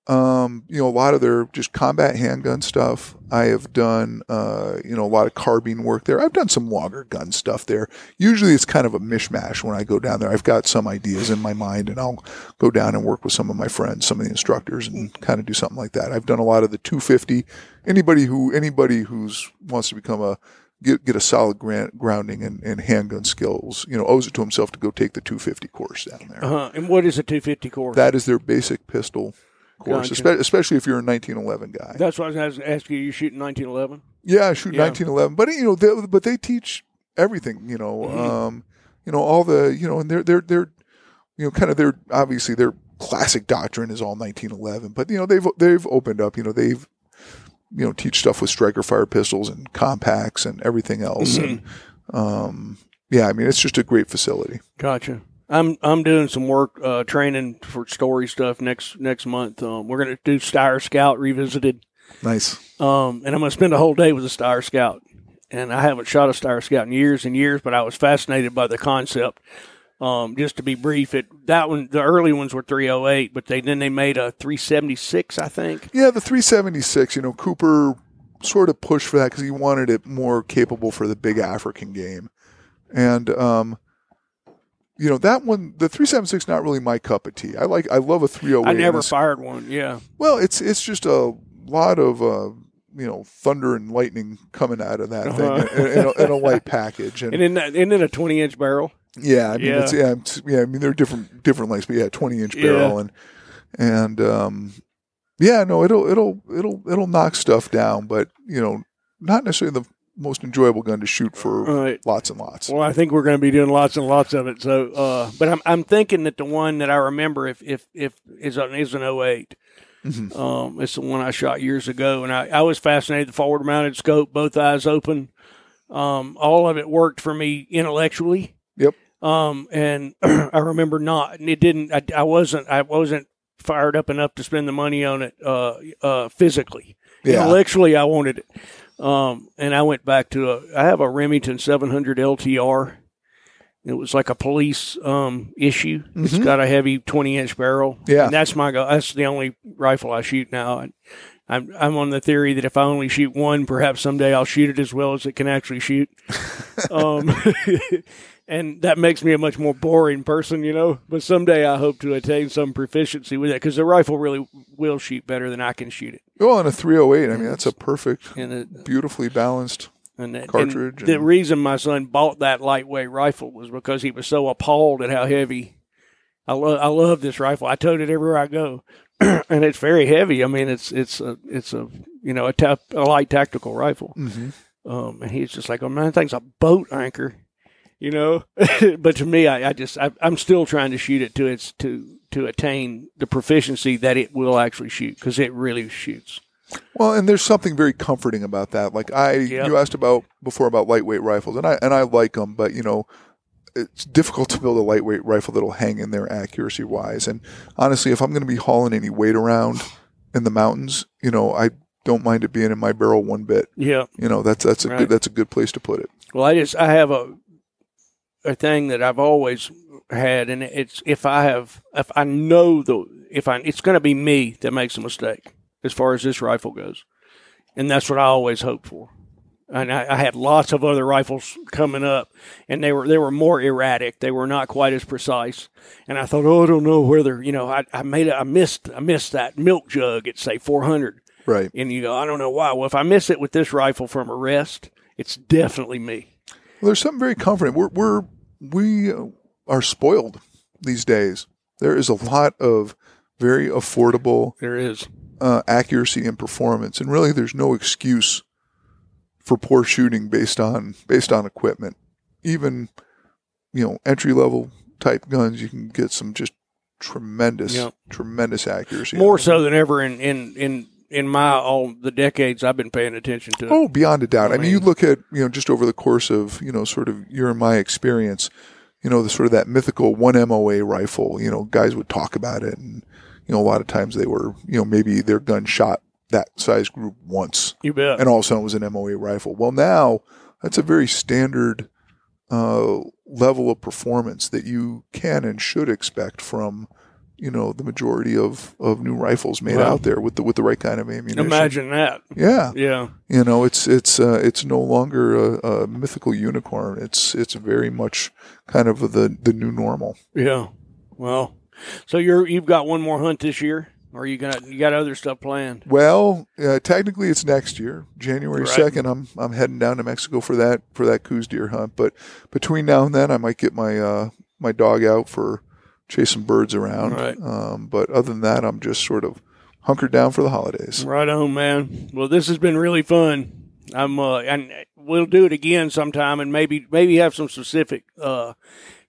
B: a lot of their just combat handgun stuff. I have done, a lot of carbine work there. I've done some longer gun stuff there. Usually it's kind of a mishmash when I go down there. I've got some ideas in my mind, and I'll go down and work with some of my friends, some of the instructors, and kind of do something like that. I've done a lot of the 250. Anybody who's wants to become get a solid grounding in handgun skills, owes it to himself to go take the 250 course down there.
A: And what is a 250 course?
B: That is their basic pistol course,
A: gotcha.
B: Especially if you're a 1911 guy.
A: That's what I was asking you. You shooting 1911?
B: Yeah, I shoot 1911, but they teach everything. All the and they're kind of obviously they're classic doctrine is all 1911. But they've opened up. They've teach stuff with striker fire pistols and compacts and everything else.
A: Mm-hmm.
B: And it's just a great facility.
A: Gotcha. I'm doing some work training for story stuff next month. We're going to do Steyr Scout Revisited.
B: Nice.
A: And I'm going to spend a whole day with a Steyr Scout. And I haven't shot a Steyr Scout in years and years, but I was fascinated by the concept. Just to be brief, the early ones were 308, but then they made a 376, I think.
B: Yeah, the 376. Cooper sort of pushed for that because he wanted it more capable for the big African game, and that one, the 376, not really my cup of tea. I love a 308.
A: I never fired one. Yeah.
B: Well, it's just a lot of thunder and lightning coming out of that thing in a light package, and
A: then a 20-inch barrel.
B: Yeah, I mean, they're different lengths, but 20-inch barrel, and it'll knock stuff down, but not necessarily the most enjoyable gun to shoot for lots and lots.
A: Well, I think we're going to be doing lots and lots of it. So, but I'm thinking that the one that I remember if is an 08. Mm-hmm. It's the one I shot years ago, and I was fascinated. The forward mounted scope, both eyes open. All of it worked for me intellectually.
B: Yep.
A: And I remember I wasn't fired up enough to spend the money on it, physically. Yeah. Intellectually, I wanted it. And I went back to I have a Remington 700 LTR. It was like a police, issue. Mm-hmm. It's got a heavy 20-inch barrel.
B: Yeah.
A: And that's the only rifle I shoot now. I'm on the theory that if I only shoot one, perhaps someday I'll shoot it as well as it can actually shoot. And that makes me a much more boring person, But someday I hope to attain some proficiency with it because the rifle really will shoot better than I can shoot it.
B: Well, in a 308, I mean, that's a perfect, beautifully balanced cartridge.
A: And the reason my son bought that lightweight rifle was because he was so appalled at how heavy. I love this rifle. I tote it everywhere I go, and it's very heavy. I mean, it's a light tactical rifle. Mm-hmm. And he's just like, oh man, that thing's a boat anchor. But to me, I'm still trying to shoot it to attain the proficiency that it will actually shoot because it really shoots.
B: Well, and there's something very comforting about that. Like you asked before about lightweight rifles, and I like them, but it's difficult to build a lightweight rifle that'll hang in there accuracy wise. And honestly, if I'm going to be hauling any weight around in the mountains, I don't mind it being in my barrel one bit. Yeah, that's a good place to put it.
A: Well, I have a thing that I've always had, and it's it's going to be me that makes a mistake as far as this rifle goes, and that's what I always hope for. And I had lots of other rifles coming up, and they were more erratic. They were not quite as precise. And I thought, I don't know whether I missed that milk jug at say 400.
B: Right.
A: And I don't know why. Well, if I miss it with this rifle from a rest, it's definitely me.
B: Well, there's something very comforting. We are spoiled these days. There is a lot of very affordable.
A: There is
B: accuracy and performance, and really, there's no excuse for poor shooting based on equipment. Even entry level type guns, you can get some just tremendous accuracy.
A: More so than ever in all the decades I've been paying attention to.
B: Oh, beyond a doubt. I mean, you look at just over the course of sort of your and my experience, the sort of that mythical 1 MOA rifle. Guys would talk about it, and a lot of times they were maybe their gun shot that size group once.
A: You bet.
B: And all of a sudden it was an MOA rifle. Well, now that's a very standard level of performance that you can and should expect from the majority of new rifles made out there with the right kind of ammunition.
A: Imagine that.
B: Yeah.
A: Yeah.
B: It's no longer a mythical unicorn. It's very much kind of the new normal.
A: Yeah. Well, so you've got one more hunt this year, or you got other stuff planned?
B: Well, technically it's next year, January 2nd. I'm heading down to Mexico for that Coos deer hunt. But between now and then, I might get my my dog out for chasing birds around.
A: Right.
B: But other than that, I'm just sort of hunkered down for the holidays.
A: Right on, man. Well, this has been really fun. And we'll do it again sometime, and maybe have some specific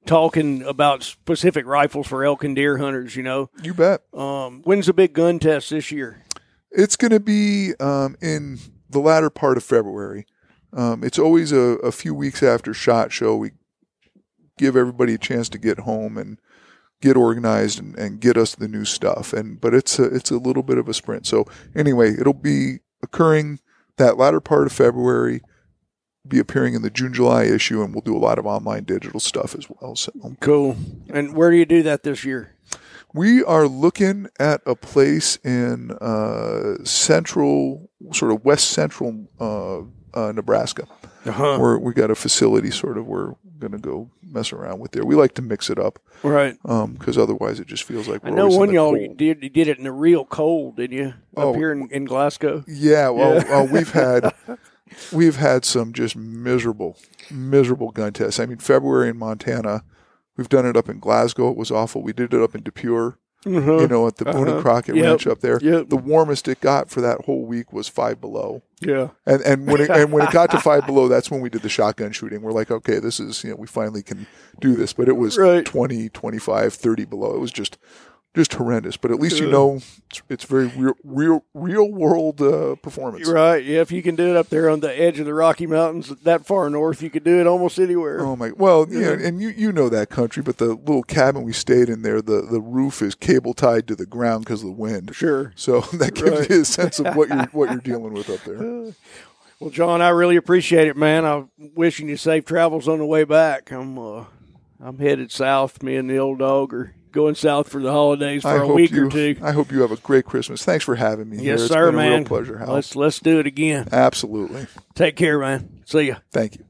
A: talking about specific rifles for elk and deer hunters, you know.
B: You bet.
A: When's the big gun test this year?
B: It's going to be in the latter part of February. It's always a few weeks after SHOT Show. We give everybody a chance to get home and get organized and get us the new stuff. But it's a little bit of a sprint. So anyway, it'll be occurring that latter part of February, be appearing in the June-July issue, and we'll do a lot of online digital stuff as well. So
A: cool. And where do you do that this year?
B: We are looking at a place in central, sort of west central Nebraska, where we got a facility sort of we're going to go mess around with there. We like to mix it up,
A: right?
B: Because other's it just feels like we're
A: I know
B: always
A: one
B: in the
A: y'all
B: cold.
A: did it in the real cold, did you? Up here in Glasgow.
B: Yeah, well, we've had some just miserable gun tests. I mean, February in Montana. We've done it up in Glasgow. It was awful. We did it up in DePere, you know, at the Boone Crockett Ranch up there.
A: Yep.
B: The warmest it got for that whole week was 5 below.
A: Yeah.
B: And when it got to 5 below, that's when we did the shotgun shooting. We're like, okay, this is, we finally can do this. But it was 20, 25, 30 below. It was just horrendous. But at least it's very real world performance.
A: Right. Yeah. If you can do it up there on the edge of the Rocky Mountains, that far north, you could do it almost anywhere.
B: Oh my! Well, yeah, and you know that country, but the little cabin we stayed in there, the roof is cable tied to the ground because of the wind.
A: Sure.
B: So that gives you a sense of what you're dealing with up there.
A: Well, John, I really appreciate it, man. I'm wishing you safe travels on the way back. I'm headed south. Me and the old dog are going south for the holidays for a week or two.
B: I hope you have a great Christmas. Thanks for having me here.
A: Yes, sir,
B: it's been
A: man.
B: a real pleasure, Hal.
A: Let's do it again.
B: Absolutely.
A: Take care, man. See ya.
B: Thank you.